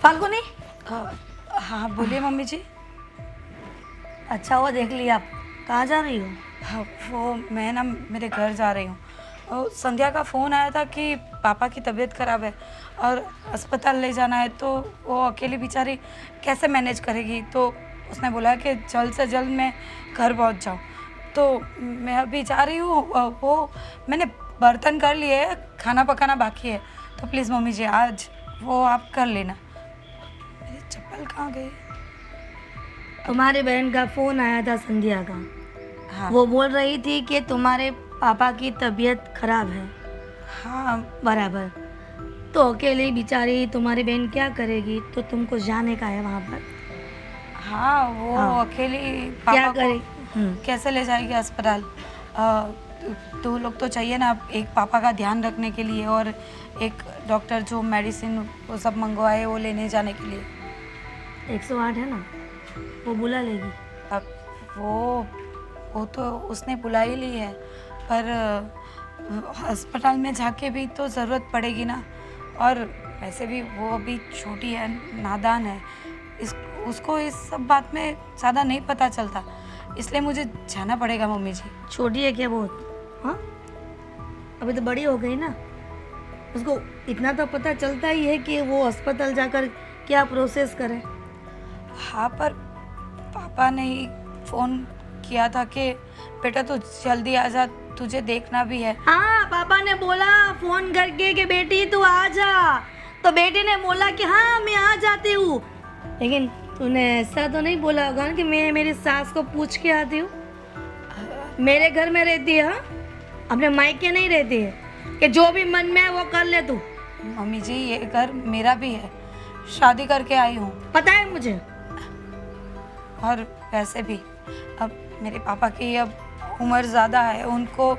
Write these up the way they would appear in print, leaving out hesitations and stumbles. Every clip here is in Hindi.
फाल्गुनी। हाँ बोलिए मम्मी जी। अच्छा वो देख लिया, आप कहाँ जा रही हो? हाँ, वो मैं ना मेरे घर जा रही हूँ और संध्या का फ़ोन आया था कि पापा की तबीयत ख़राब है और अस्पताल ले जाना है, तो वो अकेली बेचारी कैसे मैनेज करेगी। तो उसने बोला कि जल्द से जल्द मैं घर पहुँच जाऊँ। तो मैं अभी जा रही हूँ। वो मैंने बर्तन कर लिए हैं, खाना पकाना बाकी है। तो प्लीज़ मम्मी जी आज वो आप कर लेना। मेरी चप्पल कहाँ गई? तुम्हारी बहन का फोन आया था, संध्या का। हाँ वो बोल रही थी कि तुम्हारे पापा की तबीयत खराब है। हाँ बराबर। तो अकेली बेचारी तुम्हारी बहन क्या करेगी, तो तुमको जाने का है वहाँ पर। हाँ, वो हाँ। अकेली क्या पापा को करे? कैसे ले जाएगी अस्पताल? दो लोग तो चाहिए ना, एक पापा का ध्यान रखने के लिए और एक डॉक्टर जो मेडिसिन वो सब मंगवाए वो लेने जाने के लिए। 108 है ना, वो बुला लेगी। अब वो तो उसने बुला ही ली है, पर अस्पताल में जाके भी तो ज़रूरत पड़ेगी ना। और वैसे भी वो अभी छोटी है, नादान है, इस उसको इस सब बात में ज़्यादा नहीं पता चलता, इसलिए मुझे जाना पड़ेगा मम्मी जी। छोटी है क्या बहुत? हाँ, अभी तो बड़ी हो गई ना। उसको इतना तो पता चलता ही है कि वो अस्पताल जाकर क्या प्रोसेस करे। हाँ, पर पापा ने ही फ़ोन किया था कि बेटा तू जल्दी आ जा, तुझे देखना भी है। हाँ, पापा ने बोला फोन करके कि बेटी तू आ जा। तो बेटी ने बोला कि हाँ मैं आ जाती हूँ। लेकिन तूने ऐसा तो नहीं बोला होगा ना कि मैं मेरी सास को पूछ के आती हूँ। मेरे घर में रहती है, हाँ, अपने मायके नहीं रहती है कि जो भी मन में है वो कर ले तू। मम्मी जी ये घर मेरा भी है, शादी करके आई हूँ। पता है मुझे। और वैसे भी अब मेरे पापा की अब उम्र ज़्यादा है, उनको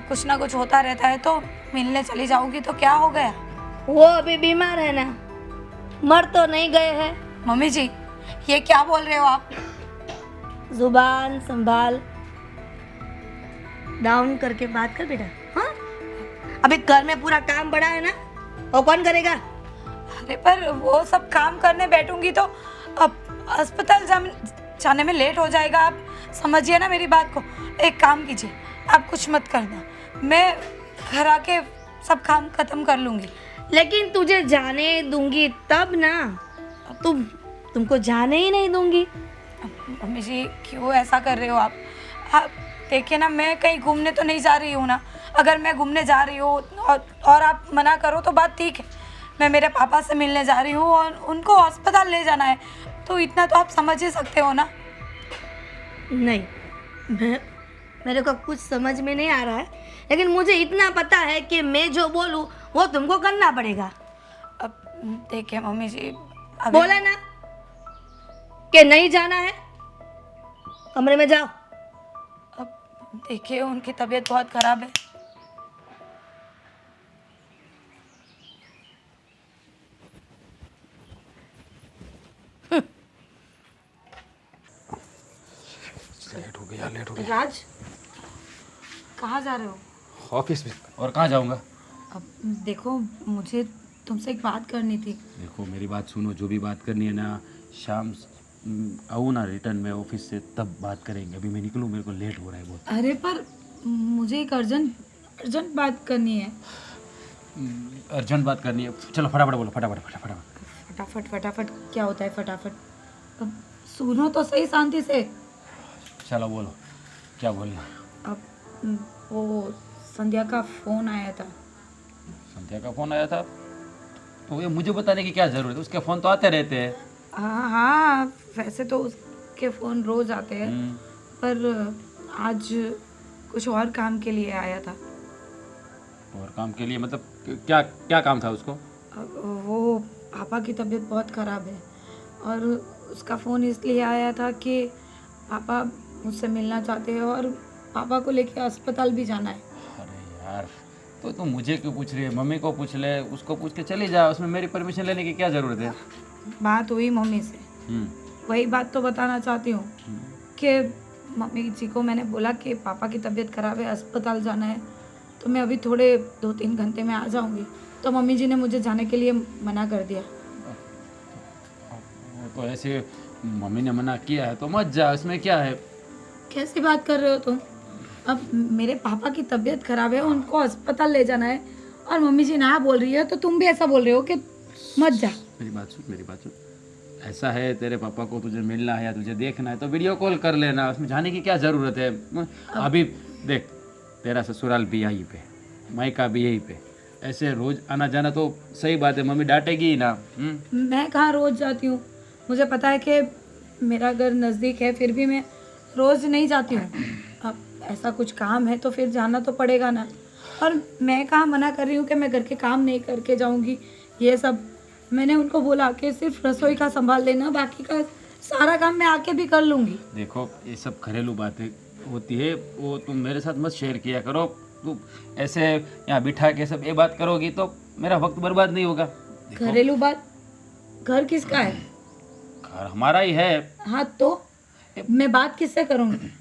कुछ ना कुछ होता रहता है, तो मिलने चली जाऊंगी तो क्या हो गया? वो अभी बीमार है ना, मर तो नहीं गए हैं। मम्मी जी ये क्या बोल रहे हो आप? जुबान संभाल, डाउन करके बात कर बेटा। हाँ, अभी घर में पूरा काम बड़ा है ना, वो कौन करेगा? अरे पर वो सब काम करने बैठूंगी तो अब अस्पताल जाने में लेट हो जाएगा। आप समझिए ना मेरी बात को। एक काम कीजिए, आप कुछ मत करना, मैं घर आके सब काम खत्म कर लूँगी। लेकिन तुझे जाने दूंगी तब ना, तुमको जाने ही नहीं दूंगी। मम्मी जी क्यों ऐसा कर रहे हो आप देखिए ना, मैं कहीं घूमने तो नहीं जा रही हूँ ना। अगर मैं घूमने जा रही हूँ और आप मना करो तो बात ठीक है। मैं मेरे पापा से मिलने जा रही हूँ और उनको अस्पताल ले जाना है, तो इतना तो आप समझ ही सकते हो ना। नहीं, मेरे को कुछ समझ में नहीं आ रहा है, लेकिन मुझे इतना पता है कि मैं जो बोलूँ वो तुमको करना पड़ेगा। अब देखिए मम्मी जी बोला ना कि नहीं जाना है, कमरे में जाओ। अब देखिए उनकी तबीयत बहुत ख़राब है। लेट हो गया। राज कहाँ जा रहे हो? ऑफिस में। और कहाँ जाऊँगा? अब देखो मुझे तुमसे एक बात करनी थी। देखो मेरी बात सुनो, जो भी बात करनी है ना, शाम आऊँ ना रिटर्न में ऑफिस से, तब बात करेंगे। अभी मैं निकलूँ, मेरे को लेट हो रहा है बहुत। अरे पर मुझे एक अर्जेंट बात करनी है। अर्जेंट बात करनी है, चलो फटाफट बोलो, फटाफट फटाफट। फटाफट फटाफट क्या होता है फटाफट? अब सुनो तो सही शांति से। चलो बोलो, क्या बोलना? अब वो संध्या का फ़ोन आया था। संध्या का फ़ोन आया था? तो ये मुझे बताने की क्या ज़रूरत है? उसके फ़ोन तो आते रहते हैं। हाँ हाँ, वैसे तो उसके फ़ोन रोज़ आते हैं, पर आज कुछ और काम के लिए आया था। और काम के लिए मतलब क्या क्या काम था उसको? अब वो पापा की तबीयत बहुत ख़राब है और उसका फ़ोन इसलिए आया था कि पापा मुझसे मिलना चाहते हैं और पापा को लेके अस्पताल भी जाना है। अरे यार, तो तुम मुझे क्यों पूछ रही है? मम्मी को पूछ ले, उसको पूछ के चली जा, उसमें मेरी परमिशन लेने की क्या ज़रूरत है? बात हुई मम्मी से, वही बात तो बताना चाहती हूँ कि मम्मी जी को मैंने बोला कि पापा की तबीयत ख़राब है, अस्पताल जाना है, तो मैं अभी थोड़े 2-3 घंटे में आ जाऊँगी। तो मम्मी जी ने मुझे जाने के लिए मना कर दिया। और ऐसे मम्मी ने मना किया है तो मत जा, इसमें क्या है। कैसी बात कर रहे हो तुम? अब मेरे पापा की तबीयत खराब है, उनको अस्पताल ले जाना है, और मम्मी जी ना बोल रही है तो तुम भी ऐसा बोल रहे हो कि मत जा। मेरी बात सुन, मेरी बात सुन। ऐसा है, तेरे पापा को तुझे मिलना है या तुझे देखना है तो वीडियो कॉल कर लेना, उसमें जाने की क्या ज़रूरत है। अभी देख, तेरा ससुराल भी यहीं पे, मायका भी यहीं पे, ऐसे रोज़ आना जाना तो सही बात है, मम्मी डांटेगी ही ना। मैं कहाँ रोज़ जाती हूँ? मुझे पता है कि मेरा घर नज़दीक है, फिर भी मैं रोज़ नहीं जाती हूँ। अब ऐसा कुछ काम है तो फिर जाना तो पड़ेगा ना। और मैं कहाँ मना कर रही हूँ कि मैं घर के काम नहीं करके जाऊँगी। ये सब मैंने उनको बोला कि सिर्फ रसोई का संभाल लेना, बाकी का सारा काम मैं आके भी कर लूँगी। देखो, ये सब घरेलू बातें होती है, वो तुम मेरे साथ मत शेयर किया करो। तू ऐसे यहाँ बिठा के सब ये बात करोगी तो मेरा वक्त बर्बाद नहीं होगा। देखो, घरेलू बात? घर किसका है? घर हमारा ही है। हाँ तो मैं बात किससे करूँगी?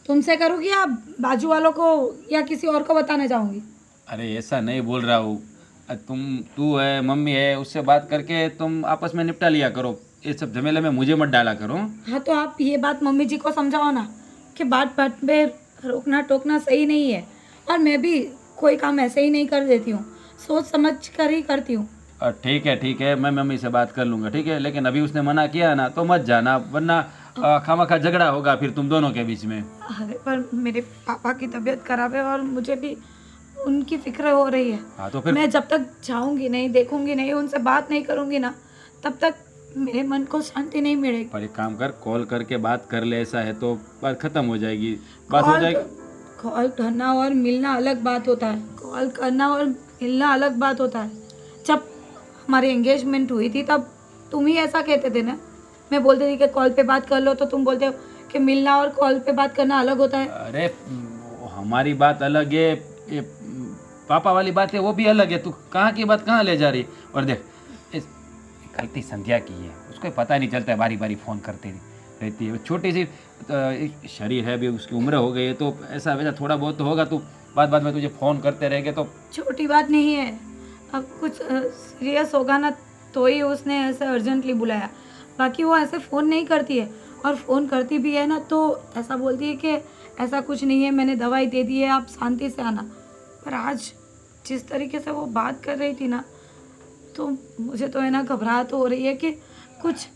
तुमसे करूँगी या बाजू वालों को या किसी और को बताने जाऊँगी? अरे ऐसा नहीं बोल रहा हूँ, तू है, मम्मी है, उससे बात करके तुम आपस में निपटा लिया करो। ये सब झमेले में मुझे मत डाला करो। हाँ तो आप ये बात मम्मी जी को समझाओ ना कि बात बात में रोकना टोकना सही नहीं है, और मैं भी कोई काम ऐसे ही नहीं कर देती हूँ, सोच समझ कर ही करती हूँ। ठीक है, ठीक है, मैं मम्मी से बात कर लूँगा, ठीक है। लेकिन अभी उसने मना किया ना तो मत जाना, वरना खामखा झगड़ा होगा फिर तुम दोनों के बीच में। अरे पर मेरे पापा की तबीयत खराब है और मुझे भी उनकी फिक्र हो रही है। हाँ तो फिर मैं जब तक जाऊंगी नहीं, देखूंगी नहीं, उनसे बात नहीं करूंगी ना, तब तक मेरे मन को शांति नहीं मिलेगी। पर एक काम कर, कॉल करके बात कर ले, ऐसा है तो बात खत्म हो जाएगी, बात हो जाएगी। कॉल करना और मिलना अलग बात होता है, कॉल करना और मिलना अलग बात होता है। जब हमारी एंगेजमेंट हुई थी तब तुम ही ऐसा कहते थे ना, मैं बोलती थी कि कॉल पे बात कर लो, तो तुम बोलते हो कि मिलना और कॉल पे बात करना अलग होता है। अरे हमारी बात अलग है, ये पापा वाली बात है वो भी अलग है। तू कहाँ की बात कहाँ ले जा रही है। और देख, गलती संध्या की है, उसको पता नहीं चलता है, बारी बारी फ़ोन करती रहती है। छोटी सी शरीर है, अभी उसकी उम्र हो गई है, तो ऐसा वैसा थोड़ा बहुत तो होगा। तो बात बात में तुझे फ़ोन करते रहेंगे तो छोटी बात नहीं है। अब कुछ सीरियस होगा ना तो ही उसने ऐसे अर्जेंटली बुलाया, बाकी वो ऐसे फ़ोन नहीं करती है। और फ़ोन करती भी है ना तो ऐसा बोलती है कि ऐसा कुछ नहीं है, मैंने दवाई दे दी है, आप शांति से आना। पर आज जिस तरीके से वो बात कर रही थी ना, तो मुझे तो है ना घबराहट हो रही है कि कुछ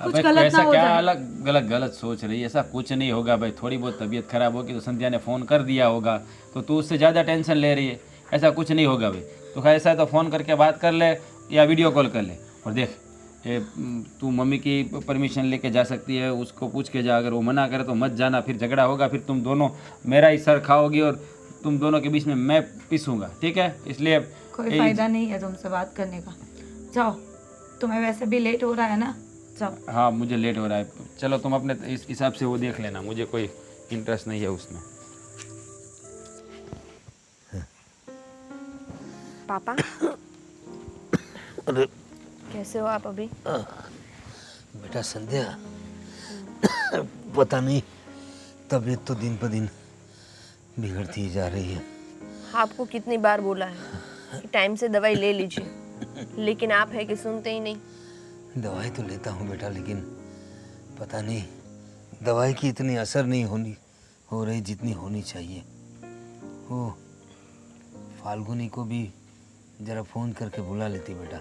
गलत ऐसा ना हो क्या जाए। अलग गलत सोच रही है। ऐसा कुछ नहीं होगा भाई, थोड़ी बहुत तबीयत खराब होगी तो संध्या ने फ़ोन कर दिया होगा, तो तू उससे ज़्यादा टेंशन ले रही है। ऐसा कुछ नहीं होगा भाई, तो ऐसा है तो फ़ोन करके बात कर ले या वीडियो कॉल कर ले। और देख, तू मम्मी की परमिशन लेके जा सकती है, उसको पूछ के जा, अगर वो मना करे तो मत जाना, फिर झगड़ा होगा, फिर तुम दोनों मेरा ही सर खाओगी और तुम दोनों के बीच में मैं पिसूंगा, ठीक है। इसलिए कोई फ़ायदा नहीं है तुमसे बात करने का, जाओ। तुम्हें वैसे भी लेट हो रहा है ना, जाओ। हाँ, मुझे लेट हो रहा है, चलो तुम अपने इस हिसाब से वो देख लेना, मुझे कोई इंटरेस्ट नहीं है उसमें। पापा अरे कैसे हो आप अभी? बेटा संध्या, पता नहीं तबीयत तो दिन पर दिन बिगड़ती ही जा रही है। आपको कितनी बार बोला है कि टाइम से दवाई ले लीजिए, लेकिन आप है कि सुनते ही नहीं। दवाई तो लेता हूँ बेटा, लेकिन पता नहीं दवाई की इतनी असर नहीं हो रही जितनी होनी चाहिए। वो फाल्गुनी को भी ज़रा फ़ोन करके बुला लेती बेटा।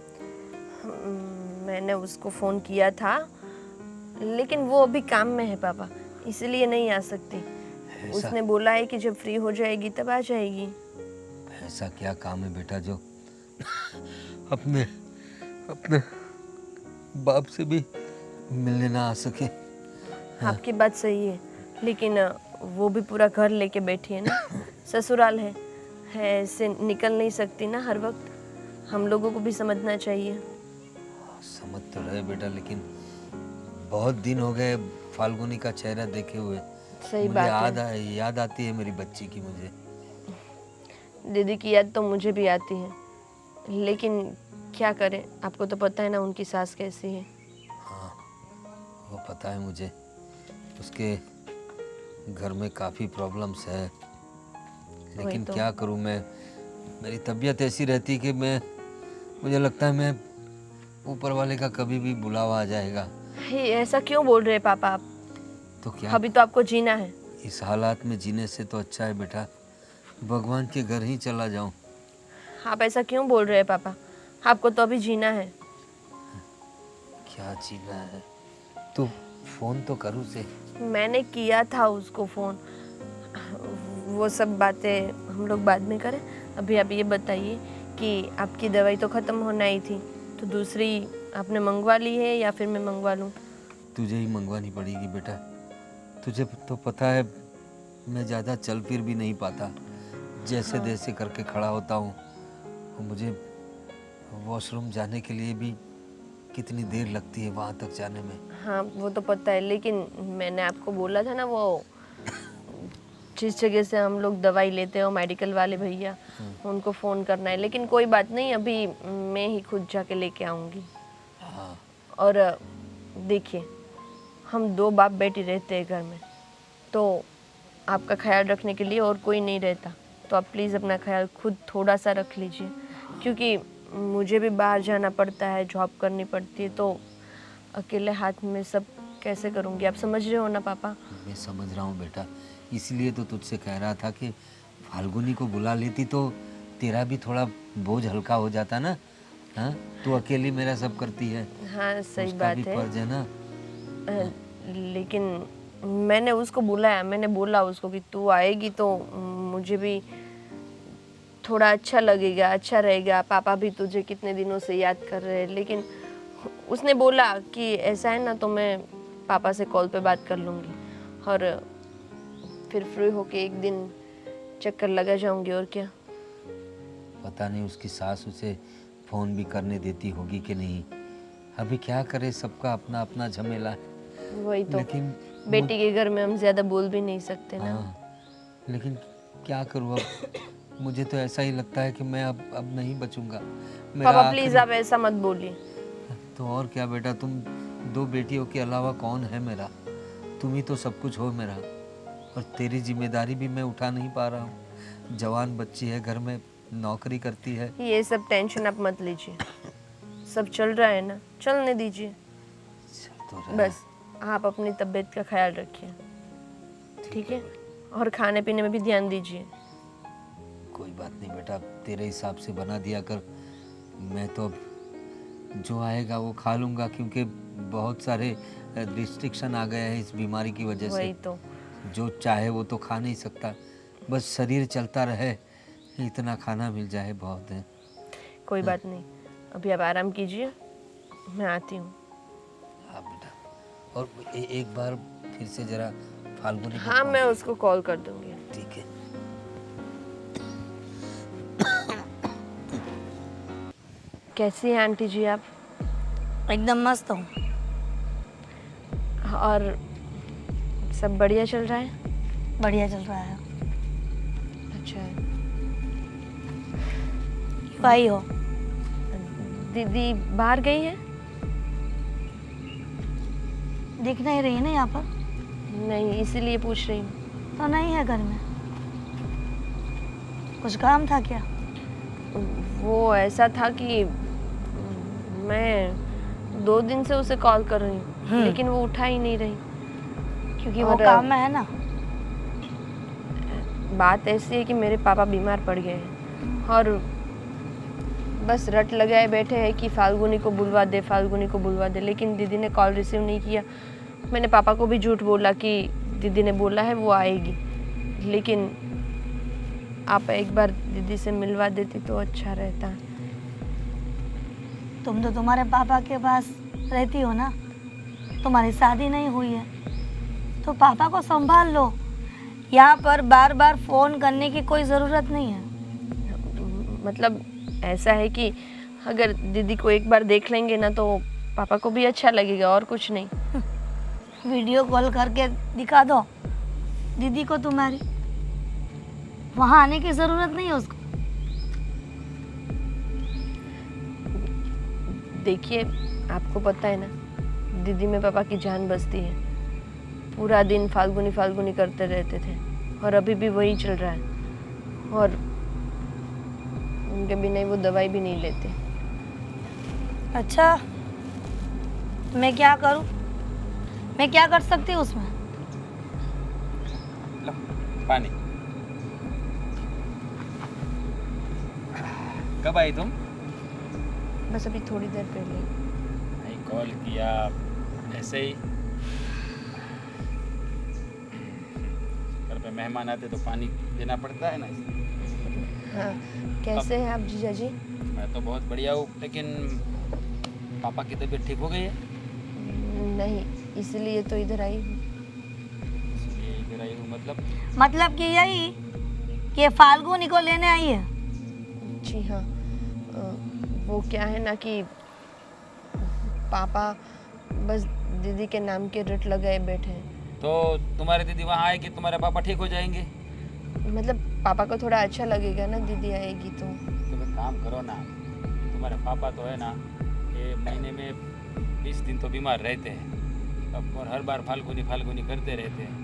मैंने उसको फ़ोन किया था, लेकिन वो अभी काम में है पापा, इसलिए नहीं आ सकती। उसने बोला है कि जब फ्री हो जाएगी तब आ जाएगी। ऐसा क्या काम है बेटा जो अपने अपने बाप से भी मिलने ना आ सके? आपकी बात सही है, लेकिन वो भी पूरा घर लेके बैठी है ना, ससुराल है, ऐसे निकल नहीं सकती ना हर वक्त। हम लोगों को भी समझना चाहिए। समझ तो रहे बेटा, लेकिन बहुत दिन हो गए फाल्गुनी का चेहरा देखे हुए। सही मुझे बात है। याद आती है मेरी बच्ची की। मुझे दीदी की याद तो मुझे भी आती है, लेकिन क्या करें, आपको तो पता है ना उनकी सास कैसी है। हाँ, वो पता है मुझे। उसके घर में काफ़ी प्रॉब्लम्स है, लेकिन तो। क्या करूँ मैं। मेरी तबीयत ऐसी रहती कि मुझे लगता है मैं ऊपर वाले का कभी भी बुलावा आ जाएगा ये ऐसा क्यों बोल रहे हैं पापा आप? तो क्या अभी तो आपको जीना है। इस हालात में जीने से तो अच्छा है बेटा भगवान के घर ही चला जाऊं। आप ऐसा क्यों बोल रहे हैं पापा? आपको तो अभी जीना है। क्या जीना है? तू फोन तो करूँ से। मैंने किया था उसको फ़ोन। वो सब बातें हम लोग बाद में करें। अभी आप ये बताइए कि आपकी दवाई तो ख़त्म होना ही थी, तो दूसरी आपने मंगवा ली है या फिर मैं मंगवा लूँ? तुझे ही मंगवानी पड़ेगी बेटा। तुझे तो पता है मैं ज़्यादा चल फिर भी नहीं पाता। जैसे तैसे करके खड़ा होता हूँ और मुझे वॉशरूम जाने के लिए भी कितनी देर लगती है वहाँ तक जाने में। हाँ वो तो पता है, लेकिन मैंने आपको बोला था ना वो जिस जगह से हम लोग दवाई लेते हो मेडिकल वाले भैया, उनको फ़ोन करना है। लेकिन कोई बात नहीं, अभी मैं ही खुद जाके लेके आऊँगी। हाँ और देखिए, हम 2 बाप बेटी रहते हैं घर में, तो आपका ख्याल रखने के लिए और कोई नहीं रहता। तो आप प्लीज़ अपना ख्याल खुद थोड़ा सा रख लीजिए, क्योंकि मुझे भी बाहर जाना पड़ता है, जॉब करनी पड़ती है, तो अकेले हाथ में सब कैसे करूँगी? आप समझ रहे हो ना पापा? मैं समझ रहा हूँ बेटा, इसलिए तो तुझसे कह रहा था कि फाल्गुनी को बुला लेती तो तेरा भी थोड़ा बोझ हल्का हो जाता ना। हाँ तू अकेली मेरा सब करती है। हाँ सही उसका बात भी है। फर्ज है ना। लेकिन मैंने उसको बुलाया, मैंने बोला उसको कि तू आएगी तो मुझे भी थोड़ा अच्छा लगेगा, अच्छा रहेगा। पापा भी तुझे कितने दिनों से याद कर रहे हैं। लेकिन उसने बोला कि ऐसा है ना तो मैं पापा से कॉल पे बात कर लूँगी और फिर फ्री होके एक दिन चक्कर लगा जाऊँगी। और क्या पता नहीं उसकी सास उसे फ़ोन भी करने देती होगी कि नहीं। अभी क्या करे, सबका अपना अपना झमेला है। वही तो, लेकिन बेटी के घर में हम ज़्यादा बोल भी नहीं सकते ना। हाँ लेकिन क्या करूँ अब। मुझे तो ऐसा ही लगता है कि मैं अब नहीं बचूंगा। मेरा पापा प्लीज़ आखिरी- आप ऐसा मत बोलिए। तो और क्या बेटा, तुम 2 बेटियों के अलावा कौन है मेरा। तुम ही तो सब कुछ हो मेरा। और तेरी जिम्मेदारी भी मैं उठा नहीं पा रहा हूँ। जवान बच्ची है, घर में नौकरी करती है। ये सब टेंशन आप मत लीजिए, सब चल रहा है ना, चलने दीजिए। चल तो रहा है। बस आप अपनी तबीयत का ख्याल रखिए, ठीक है? और खाने पीने में भी ध्यान दीजिए। कोई बात नहीं बेटा, तेरे हिसाब से बना दिया कर। मैं तो अब जो आएगा वो खा लूँगा, क्योंकि बहुत सारे रिस्ट्रिक्शन आ गए हैं इस बीमारी की वजह वही से। तो, जो चाहे वो तो खा नहीं सकता। बस शरीर चलता रहे, इतना खाना मिल जाए बहुत है। कोई बात नहीं, अभी आप आराम कीजिए, मैं आती हूँ। हाँ बेटा, और एक बार फिर से जरा फाल्गुनी को हाँ कॉल- मैं उसको कॉल कर दूँगी। ठीक है। कैसी हैं आंटी जी आप? एकदम मस्त हूँ। और सब बढ़िया चल रहा है? बढ़िया चल रहा है। अच्छा है। क्यों आई हो? दीदी बाहर गई है? दिख नहीं रही ना यहाँ पर? नहीं, इसीलिए पूछ रही हूँ। तो नहीं है घर में। कुछ काम था क्या? वो ऐसा था कि मैं 2 दिन से उसे कॉल कर रही हूँ, लेकिन वो उठा ही नहीं रही। क्योंकि वो और काम में है ना। बात ऐसी है कि मेरे पापा बीमार पड़ गए हैं और बस रट लगाए बैठे हैं कि फाल्गुनी को बुलवा दे, फाल्गुनी को बुलवा दे। लेकिन दीदी ने कॉल रिसीव नहीं किया। मैंने पापा को भी झूठ बोला कि दीदी ने बोला है वो आएगी, लेकिन आप एक बार दीदी से मिलवा देती तो अच्छा रहता। तुम तो तुम्हारे पापा के पास रहती हो ना, तुम्हारी शादी नहीं हुई है तो पापा को संभाल लो। यहाँ पर बार बार फ़ोन करने की कोई ज़रूरत नहीं है। मतलब ऐसा है कि अगर दीदी को एक बार देख लेंगे ना तो पापा को भी अच्छा लगेगा, और कुछ नहीं। वीडियो कॉल करके दिखा दो दीदी को तुम्हारी, वहाँ आने की ज़रूरत नहीं है उसको। देखिए आपको पता है ना, दीदी में पापा की जान बसती है। पूरा दिन फाल्गुनी फाल्गुनी करते रहते थे और अभी भी वही चल रहा है। और उनके बिना ही वो दवाई भी नहीं लेते। अच्छा मैं क्या करूँ? मैं क्या कर सकती हूँ उसमें? लो पानी। कब आई तुम? बस अभी थोड़ी देर पहले। नहीं कॉल किया ऐसे ही। घर पे मेहमान आते तो पानी देना पड़ता है ना इसलिए। हाँ, कैसे हैं आप जीजा जी? मैं तो बहुत बढ़िया हूँ, लेकिन पापा की तबीयत ठीक हो गई है? नहीं, इसलिए तो इधर आई हूँ। इसलिए इधर आई हूँ मतलब कि यही कि फाल्गुनी को लेने आई है। जी हाँ, वो क्या है ना कि पापा बस दीदी के नाम के रट लगाए बैठे हैं। तो तुम्हारी दीदी वहाँ आएगी, तुम्हारे पापा ठीक हो जाएंगे। मतलब पापा को थोड़ा अच्छा लगेगा ना दीदी आएगी तो। तुम एक काम करो ना, तुम्हारे पापा तो है ना, ये महीने में 20 दिन तो बीमार रहते हैं अब, और हर बार फाल्गुनी फाल्गुनी करते रहते हैं।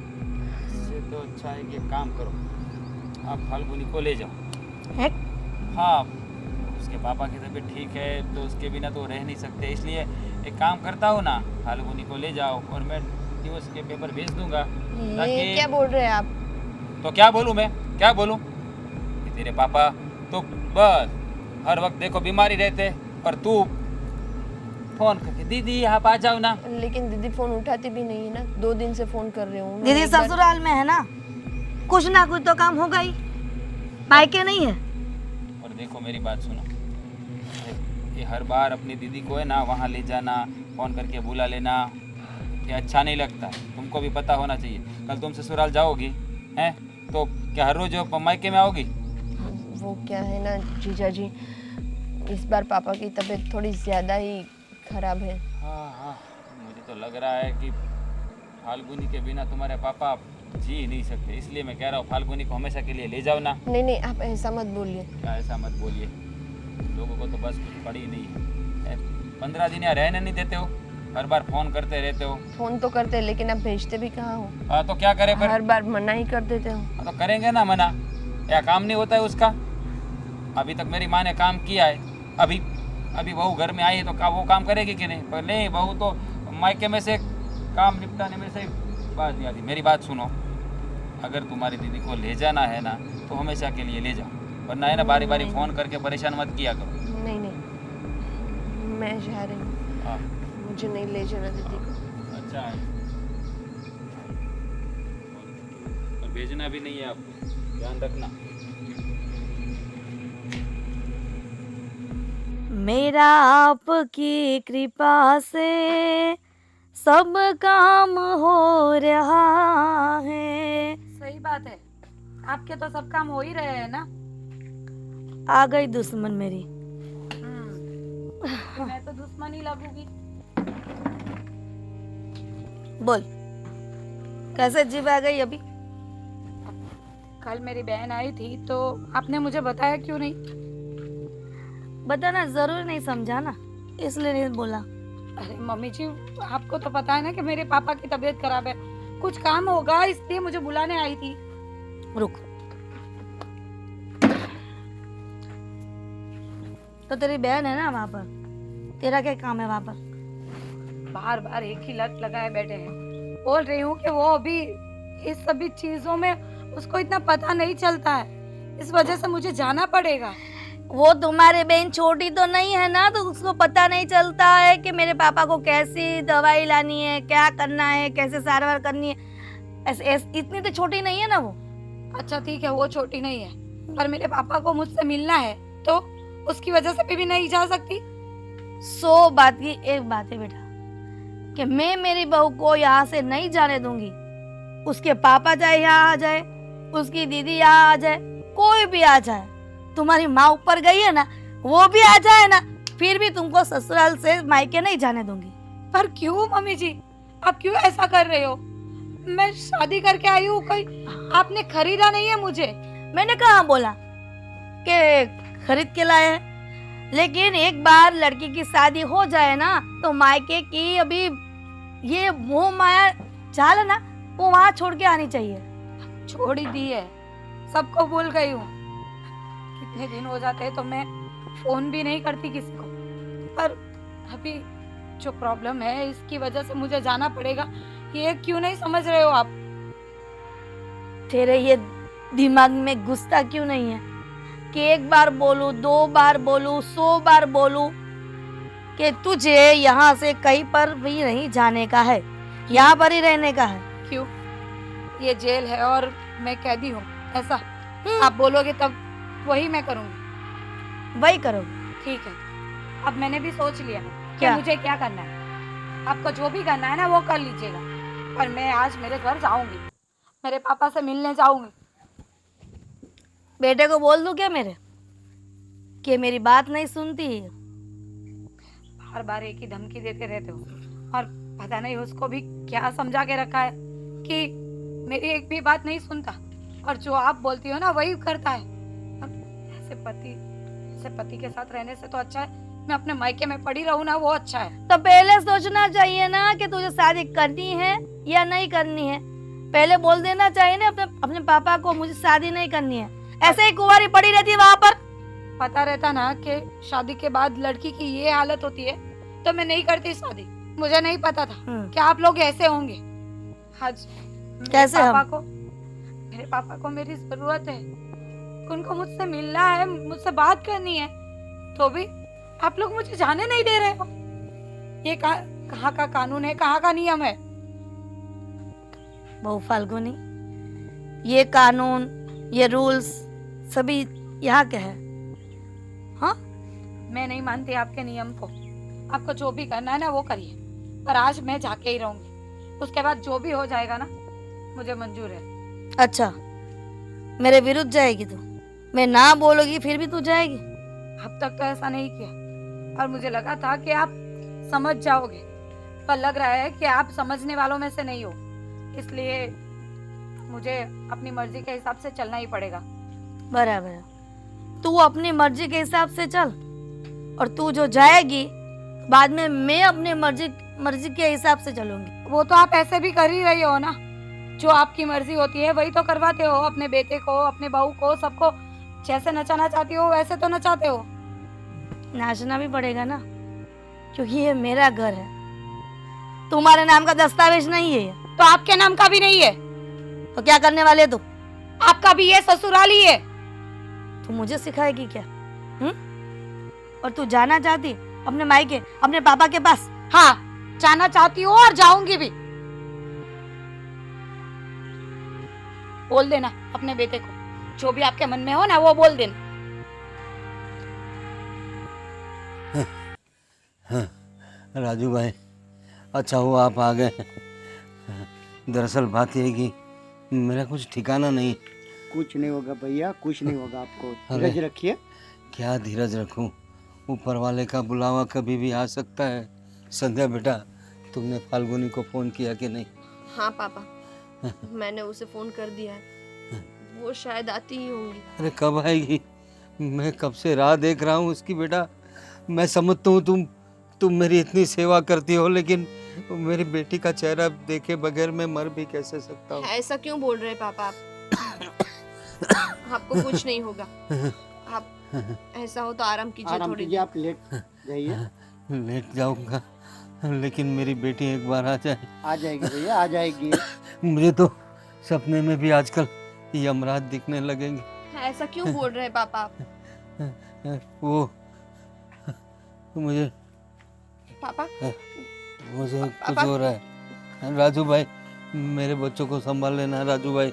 इससे तो अच्छा है कि एक काम करो, आप फाल्गुनी को ले जाओ। है? हाँ, उसके पापा की तबीयत ठीक है तो उसके बिना तो रह नहीं सकते, इसलिए एक काम करता हूँ ना, फाल्गुनी को ले जाओ और मैं डिवोर्स के पेपर भेज दूंगा। ये क्या बोल रहे हैं आप? तो क्या बोलूँ मैं, क्या बोलूँ कि तेरे पापा तो बस हर वक्त देखो बीमारी रहते, और तू फोन करके दीदी आप आ जाओ ना। लेकिन दीदी फोन उठाती भी नहीं है ना, 2 दिन से फोन कर रही हूँ। दीदी ससुराल में है ना, कुछ ना कुछ तो काम होगा ही, मायके नहीं है। और देखो मेरी बात सुनो, ये हर बार अपनी दीदी को है ना वहाँ ले जाना, फ़ोन करके बुला लेना, ये अच्छा नहीं लगता। तुमको भी पता होना चाहिए, कल तुम ससुराल जाओगी हैं तो क्या हर रोज मायके में आओगी? वो क्या है ना जीजा जी, इस बार पापा की तबीयत थोड़ी ज़्यादा ही खराब है। हाँ, मुझे तो लग रहा है कि फाल्गुनी के बिना तुम्हारे पापा जी ही नहीं सकते, इसलिए मैं कह रहा हूँ फाल्गुनी को हमेशा के लिए ले जाओ ना। नहीं, आप ऐसा मत बोलिए। क्या ऐसा मत बोलिए, लोगों को तो बस कुछ पड़ी नहीं है। 15 दिन यहाँ रहने नहीं देते हो, हर बार फ़ोन करते रहते हो। फ़ोन तो करते हैं लेकिन आप भेजते भी कहाँ हो? हाँ तो क्या करें फिर? हर बार मना ही कर देते हो। हाँ, तो करेंगे ना मना, या काम नहीं होता है उसका? अभी तक मेरी माँ ने काम किया है, अभी बहू घर में आई है तो वो काम करेगी कि नहीं? पर नहीं, बहू तो मायके में से काम निपटाने में से बात नहीं आती। मेरी बात सुनो, अगर तुम्हारी दीदी को ले जाना है ना तो हमेशा के लिए ले जाओ, वरना है ना बारी बारी फ़ोन करके परेशान मत किया करो। नहीं, मैं जा रही हूँ, हाँ मुझे नहीं ले जाना दीदी को। अच्छा है, और भेजना भी नहीं है आपको, ध्यान रखना। मेरा आपकी कृपा से सब काम हो रहा है। सही बात है, आपके तो सब काम हो ही रहे हैं ना। आ गई दुश्मन मेरी। तो मैं तो दुश्मन ही लगूंगी। बोल, कैसे जीव आ गई अभी? कल मेरी बहन आई थी तो आपने मुझे बताया क्यों नहीं? बताना जरूर नहीं समझा ना, इसलिए नहीं बोला। अरे मम्मी जी, आपको तो पता है ना कि मेरे पापा की तबीयत खराब है, कुछ काम होगा इसलिए मुझे बुलाने आई थी। रुक, तो तेरी बहन है ना वहाँ पर, तेरा क्या काम है वहाँ पर? बार बार एक ही लत लगाए बैठे हैं। बोल रही हूँ कि वो अभी इस सभी चीजों में उसको इतना पता नहीं चलता है, इस वजह से मुझे जाना पड़ेगा। वो तुम्हारी बहन छोटी तो नहीं है ना, तो उसको पता नहीं चलता है कि मेरे पापा को कैसी दवाई लानी है, क्या करना है, कैसे सारवार करनी है। इतनी तो छोटी नहीं है ना वो। अच्छा ठीक है, वो छोटी नहीं है, पर मेरे पापा को मुझसे मिलना है तो उसकी वजह से भी नहीं जा सकती। 100 बात की एक बात है बेटा, कि मैं मेरी बहू को यहाँ से नहीं जाने दूंगी। उसके पापा चाहे यहाँ आ जाए, उसकी दीदी यहाँ आ जाए, कोई भी आ जाए, तुम्हारी माँ ऊपर गई है ना, वो भी आ जाए ना, फिर भी तुमको ससुराल से मायके नहीं जाने दूंगी। पर क्यों मम्मी जी, आप क्यों ऐसा कर रहे हो? मैं शादी करके आई हूँ, कोई आपने खरीदा नहीं है मुझे। मैंने कहाँ बोला कि खरीद के लाए हैं, लेकिन एक बार लड़की की शादी हो जाए ना तो मायके की अभी ये मोह माया चाल है ना, वो वहाँ छोड़ के आनी चाहिए। छोड़ ही दी है, सबको भूल गई हूँ। कितने दिन हो जाते हैं तो मैं फोन भी नहीं करती किसी को, पर अभी जो प्रॉब्लम है इसकी वजह से मुझे जाना पड़ेगा। ये क्यों नहीं समझ रहे हो आप? तेरे ये दिमाग में घुसता क्यों नहीं है कि एक बार बोलूं, 2 बार बोलूं, 100 बार बोलूं कि तुझे यहाँ से कहीं पर भी नहीं जाने का है, यहाँ पर ही रहने का है। क्यों? ये जेल है और मैं कैदी हूँ, ऐसा आप बोलोगे तब वही मैं करूँगी। वही करो। ठीक है, अब मैंने भी सोच लिया कि क्या? मुझे क्या करना है। आपको जो भी करना है ना वो कर लीजिएगा, पर मैं आज मेरे घर जाऊंगी, मेरे पापा से मिलने जाऊंगी। बेटे को बोल दूं क्या मेरे कि मेरी बात नहीं सुनती है? बार बार एक ही धमकी देते रहते हो और पता नहीं उसको भी क्या समझा के रखा है कि मेरी एक भी बात नहीं सुनता और जो आप बोलती हो ना वही करता है। ऐसे पति के साथ रहने से तो अच्छा है मैं अपने मायके में पड़ी रहूं ना, वो अच्छा है। तो पहले सोचना चाहिए ना कि तुझे शादी करनी है या नहीं करनी है। पहले बोल देना चाहिए ना अपने पापा को मुझे शादी नहीं करनी है। ऐसे ही कुंवारी पड़ी रहती है वहां पर। पता रहता ना कि शादी के बाद लड़की की ये हालत होती है तो मैं नहीं करती शादी। मुझे नहीं पता था कि आप लोग ऐसे होंगे। आज कैसे मेरे पापा को मेरी जरूरत है, उनको मुझसे मिलना है, मुझसे बात करनी है, तो भी आप लोग मुझे जाने नहीं दे रहे हो। ये कहाँ का कानून है, कहाँ का नियम है? बहु फाल्गुनी, ये कानून, ये रूल्स सभी यहाँ के हैं। हाँ, मैं नहीं मानती आपके नियम को। आपको जो भी करना है ना वो करिए, पर आज मैं जाके ही रहूंगी। उसके बाद जो भी हो जाएगा ना मुझे मंजूर है। अच्छा, मेरे विरुद्ध जाएगी तू? मैं ना बोलूंगी फिर भी तू जाएगी? अब तक तो ऐसा नहीं किया और मुझे लगा था कि आप समझ जाओगे, पर लग रहा है कि आप समझने वालों में से नहीं हो, इसलिए मुझे अपनी मर्जी के हिसाब से चलना ही पड़ेगा। बराबर है, तू अपनी मर्जी के हिसाब से चल और तू जो जाएगी बाद में मैं अपनी मर्जी के हिसाब से चलूंगी। वो तो आप ऐसे भी कर ही रही हो ना, जो आपकी मर्जी होती है वही तो करवाते हो। अपने बेटे को, अपने बहू को, सबको जैसे नचाना चाहती हो वैसे तो नचाते हो। नाचना भी पड़ेगा ना, क्योंकि ये मेरा घर है, तुम्हारे नाम का दस्तावेज नहीं है। तो आपके नाम का भी नहीं है तो क्या करने वाले तू? आपका भी ये ससुराल ही है। तू मुझे सिखाएगी क्या? और तू जाना चाहती अपने मायके, अपने पापा के पास? हाँ, जाना चाहती हूँ और जाऊंगी भी। बोल देना अपने बेटे को, जो भी आपके मन में हो ना वो बोल देना। राजू भाई, अच्छा हुआ आप आ गए। दरअसल बात यह है कि मेरा कुछ ठिकाना नहीं। कुछ नहीं होगा भैया, कुछ नहीं होगा। आपको अरे। धीरज रखिए। क्या धीरज रखूं? ऊपर वाले का बुलावा कभी भी आ सकता है। संध्या बेटा, तुमने फाल्गुनी को फोन किया कि नहीं? हाँ पापा, मैंने उसे फोन कर दिया है, वो शायद आती ही होंगी। अरे कब आएगी? मैं कब से राह देख रहा हूँ उसकी। बेटा, मैं समझता हूँ तुम मेरी इतनी सेवा करती हो, लेकिन मेरी बेटी का चेहरा देखे बगैर मैं मर भी कैसे सकता हूँ? ऐसा क्यों बोल रहे पापा आप? आपको कुछ नहीं होगा। आप ऐसा हो तो आराम कीजिए, आराम थोड़ी कीजिए, आप लेट जाइए। लेट जाऊंगा, लेकिन मेरी बेटी एक बार आ जाए। आ जाएगी भैया, आ जाएगी। मुझे तो सपने में भी आजकल यमराज दिखने लगेंगे। ऐसा क्यों बोल रहे पापा आप? वो मुझे पापा कुछ हो रहा है। राजू भाई, मेरे बच्चों को संभाल लेना। राजू भाई,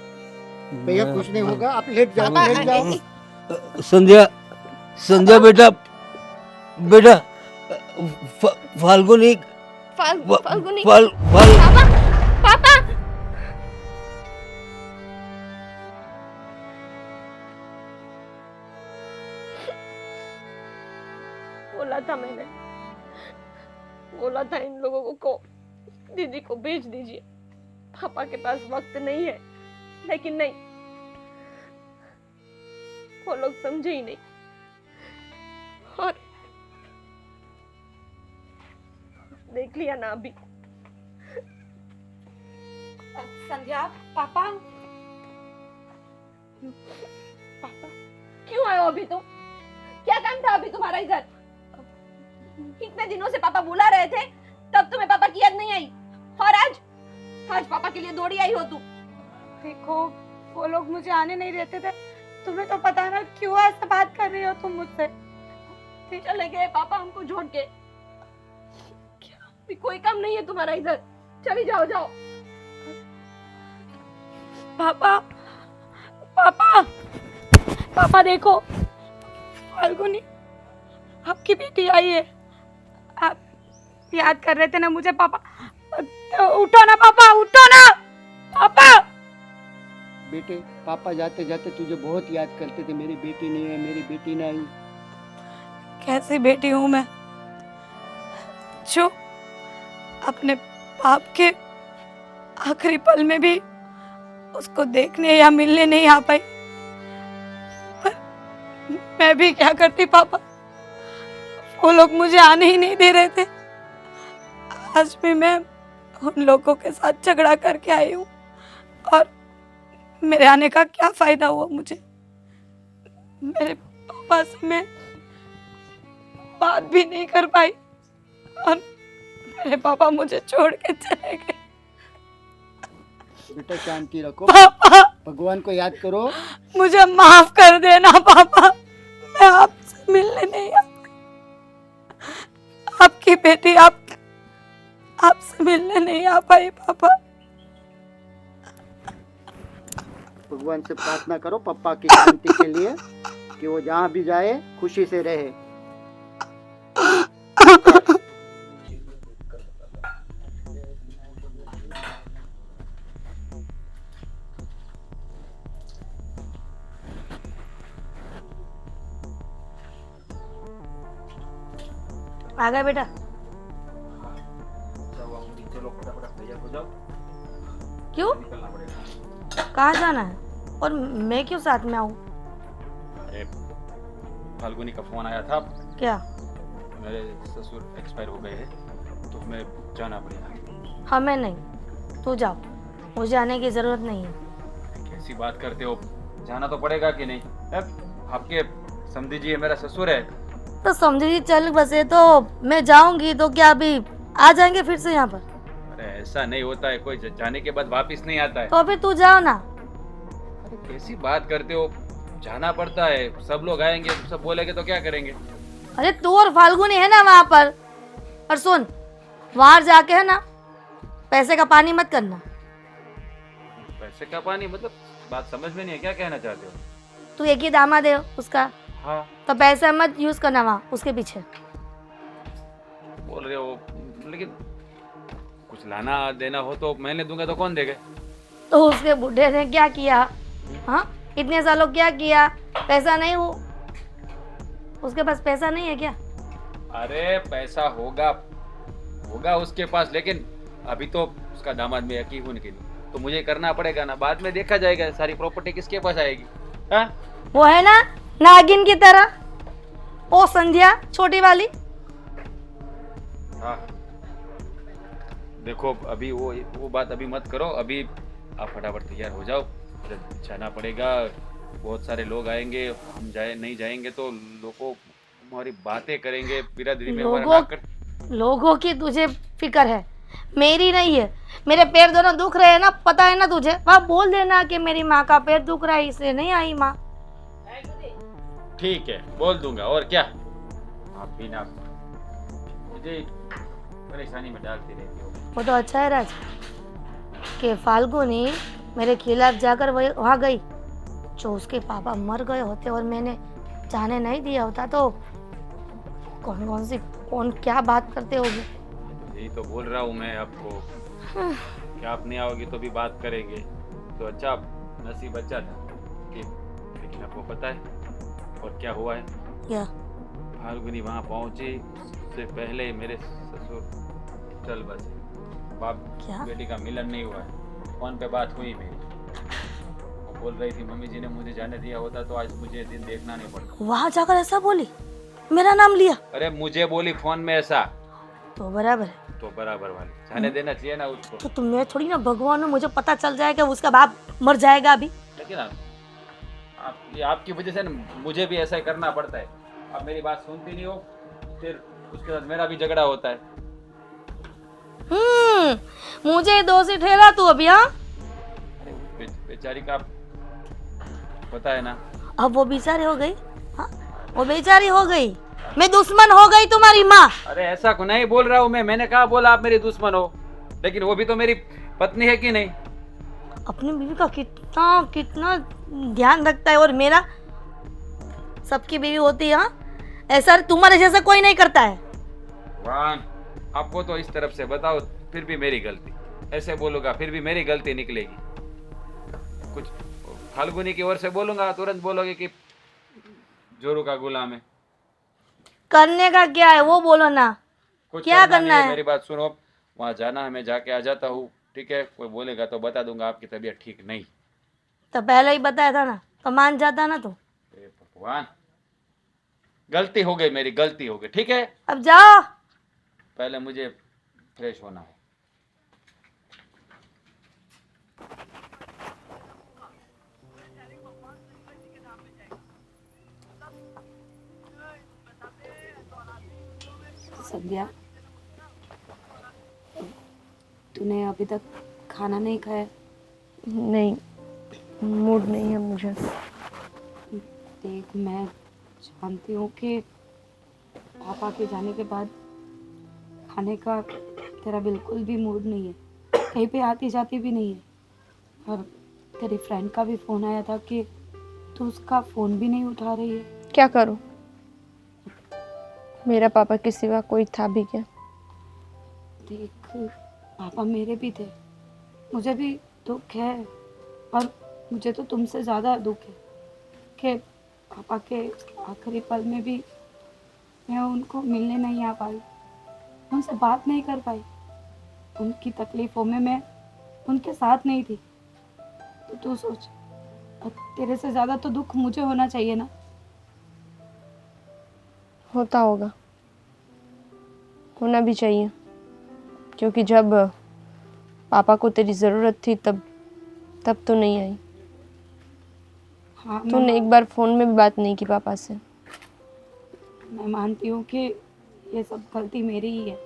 भैया कुछ नहीं होगा, आप लेट जाओ, पापा, लेट जाओ। संध्या बेटा, फाल्गुनी फाल्गुनी फाल्गुनी पापा पापा बोला था इन लोगों को दीदी को भेज दीजिए, पापा के पास वक्त नहीं है, लेकिन नहीं, वो लोग समझे ही नहीं। और देख लिया ना अभी। संध्या, पापा पापा क्यों आए हो अभी तुम? क्या काम था अभी तुम्हारा इधर? इतने दिनों से पापा बुला रहे थे, तब तुम्हें पापा की याद नहीं आई, और आज आज पापा के लिए दौड़ी आई हो तू। देखो वो लोग मुझे आने नहीं देते थे, तुम्हें तो पता ना क्यों ऐसा बात कर रही हो तुम मुझसे। चले गए पापा हमको छोड़ के। क्या भी कोई काम नहीं है तुम्हारा इधर, चली जाओ जाओ। पापा पापा पापा देखो, फाल्गुनी आपकी बेटी आई है। आप याद कर रहे थे ना मुझे पापा? उठो ना पापा, उठो ना पापा। बेटे, पापा जाते जाते तुझे बहुत याद करते थे। मेरी बेटी नहीं है, मेरी बेटी नहीं। कैसी बेटी हूँ मैं जो अपने बाप के आखिरी पल में भी उसको देखने या मिलने नहीं आ पाई। पर मैं भी क्या करती पापा, वो लोग मुझे आने ही नहीं दे रहे थे। आज भी मैं उन लोगों के साथ झगड़ा करके आई हूँ, और मेरे आने का क्या फायदा हुआ मुझे? मेरे पापा से मैं बात भी नहीं कर पाई, और मेरे पापा मुझे छोड़ के चले गए। बेटा शांति रखो, पापा भगवान को याद करो। मुझे माफ कर देना पापा, मैं आपसे मिलने नहीं आ पाई। आपकी बेटी आपसे मिलने नहीं आ पाई पापा। भगवान से प्रार्थना करो पापा की शांति के लिए, कि वो जहाँ भी जाए खुशी से रहे। आ गए बेटा? क्यों? कहाँ जाना है? और मैं क्यों साथ में आऊँ? अरे फाल्गुनी का फोन आया था, क्या? मेरे ससुर एक्सपायर हो गए हैं, तो हमें जाना पड़ेगा। हमें नहीं, तू जाओ, मुझे आने की जरूरत नहीं है। कैसी बात करते हो, जाना तो पड़ेगा कि नहीं? आपके समझी जी मेरा ससुर है। तो समझी जी चल बसे तो मैं जाऊंगी, तो क्या अभी आ जाएंगे फिर से यहाँ पर? अरे ऐसा नहीं होता है, कोई जाने के बाद वापस नहीं आता है। तो फिर तू जाओ ना। अरे कैसी बात करते हो, जाना पड़ता है। सब लोग आएंगे, सब बोलेंगे तो क्या करेंगे? अरे तू और फाल्गुनी है ना वहाँ पर। और सुन, वहां जाके है ना पैसे का पानी मत करना। पैसे का पानी मतलब? बात समझ में नहीं है, क्या कहना चाहते हो? तू एक ही दामाद है उसका, हाँ तो पैसा मत यूज करना वहाँ उसके पीछे। बोल रहे हो, लेकिन कुछ लाना देना हो तो मैंने दूंगा, तो कौन देगा? तो उसके बुढ़े ने क्या किया? हाँ, इतने सालों क्या किया? पैसा नहीं हो उसके पास? पैसा नहीं है क्या? अरे पैसा होगा उसके पास, लेकिन अभी तो उसका दामाद में यकीन होने के लिए तो मुझे करना पड़ेगा ना। बाद में देखा जाएगा, सारी प्रॉपर्टी किसके पास आएगी? हाँ? वो है ना नागिन की तरह, ओ संध्या छोटी वाली। हाँ देखो, अभी वो बात अभी मत करो। अभी आप फटाफट तैयार हो जाओ, जाना पड़ेगा। बहुत सारे लोग आएंगे, हम नहीं जाएंगे तो लोगों हमारी बातें करेंगे, बिरादरी में हमारा नाक कट। लोगों की तुझे फिक्र है, मेरी नहीं है। मेरे पैर दोनों दुख रहे हैं ना, पता है ना तुझे? वहाँ बोल देना कि मेरी माँ का पैर दुख रहा है, इसलिए नहीं आई माँ। ठीक है, बोल दूंगा, और क्या। आप भी ना मुझे परेशानी में डालती रहती हो। वो तो अच्छा है राज कि फाल्गुनी मेरे खिलाफ जाकर वहाँ गई। जो उसके पापा मर गए होते और मैंने जाने नहीं दिया होता तो कौन क्या बात करते होगे। यही तो बोल रहा हूँ मैं आपको कि आप नहीं आओगी तो भी बात करेंगे। तो अच्छा नसीब अच्छा था कि, लेकिन आपको पता है और क्या हुआ है? क्या? फाल्गुनी वहाँ पहुँची उससे पहले मेरे ससुर चल बसे। बाप क्या? बेटी का मिलन नहीं हुआ है। फोन पे बात हुई मेरी, वो बोल रही थी मम्मी जी ने मुझे जाने दिया होता तो आज मुझे दिन देखना नहीं पड़ता। वहाँ जाकर ऐसा बोली, मेरा नाम लिया? अरे मुझे बोली फोन में ऐसा, तो बराबर है। तो बराबर वाली जाने देना चाहिए ना उसको। तो मैं थोड़ी ना भगवान हूँ, मुझे पता चल जाएगा उसका बाप मर जाएगा अभी। लेकिन ये आपकी वजह से ना मुझे भी ऐसा ही करना पड़ता है। आप मेरी बात सुनती नहीं हो, फिर उसके साथ मेरा भी झगड़ा होता है। मुझे दोषी ठहरा तू अभी। हाँ, बेचारी का पता है ना। अब वो बेचारी हो गई। हाँ, वो बेचारी हो गई, मैं दुश्मन हो गई तुम्हारी माँ। अरे ऐसा को नहीं बोल रहा हूँ मैंने कहा बोला आप मेरी दुश्मन हो, लेकिन वो भी तो मेरी पत्नी है कि नहीं। अपनी बीवी का कितना कितना ध्यान रखता है, और मेरा सबकी बीवी होती है। हाँ, ऐसा तुम्हारे जैसा कोई नहीं करता है। भगवान, आपको तो इस तरफ से बताओ फिर भी मेरी गलती, ऐसे बोलूंगा फिर भी मेरी गलती निकलेगी। कुछ फाल्गुनी की ओर से बोलूंगा तुरंत बोलोगे कि जोरू का गुलाम है। करने का क्या है वो बोलो ना, कुछ क्या नहीं करना है? मेरी बात सुनो, वहाँ जाना है, मैं जाके आ जाता हूँ, ठीक है। कोई बोलेगा तो बता दूंगा आपकी तबीयत ठीक नहीं। तो पहले ही बताया था ना, तो मान जाता ना। तो हे भगवान, गलती हो गई मेरी, गलती हो गई, ठीक है। अब जाओ। पहले मुझे फ्रेश होना है। संध्या, तूने अभी तक खाना नहीं खाया? नहीं, मूड नहीं है मुझे। देख, मैं जानती हूँ कि पापा के जाने के बाद खाने का तेरा बिल्कुल भी मूड नहीं है, कहीं पे आती जाती भी नहीं है। और तेरी फ्रेंड का भी फ़ोन आया था कि तू उसका फ़ोन भी नहीं उठा रही है। क्या करूं? मेरा पापा के सिवा कोई था भी क्या? देख, पापा मेरे भी थे, मुझे भी दुख है, और मुझे तो तुमसे ज़्यादा दुख है कि पापा के आखिरी पल में भी मैं उनको मिलने नहीं आ पाई, उनसे बात नहीं कर पाई, उनकी तकलीफ़ों में मैं उनके साथ नहीं थी। तो तू सोच, अब तेरे से ज़्यादा तो दुख मुझे होना चाहिए ना। होता होगा, होना भी चाहिए, क्योंकि जब पापा को तेरी ज़रूरत थी तब तो नहीं आई। हाँ, तूने एक बार फ़ोन में भी बात नहीं की पापा से। मैं मानती हूँ कि ये सब गलती मेरी ही है,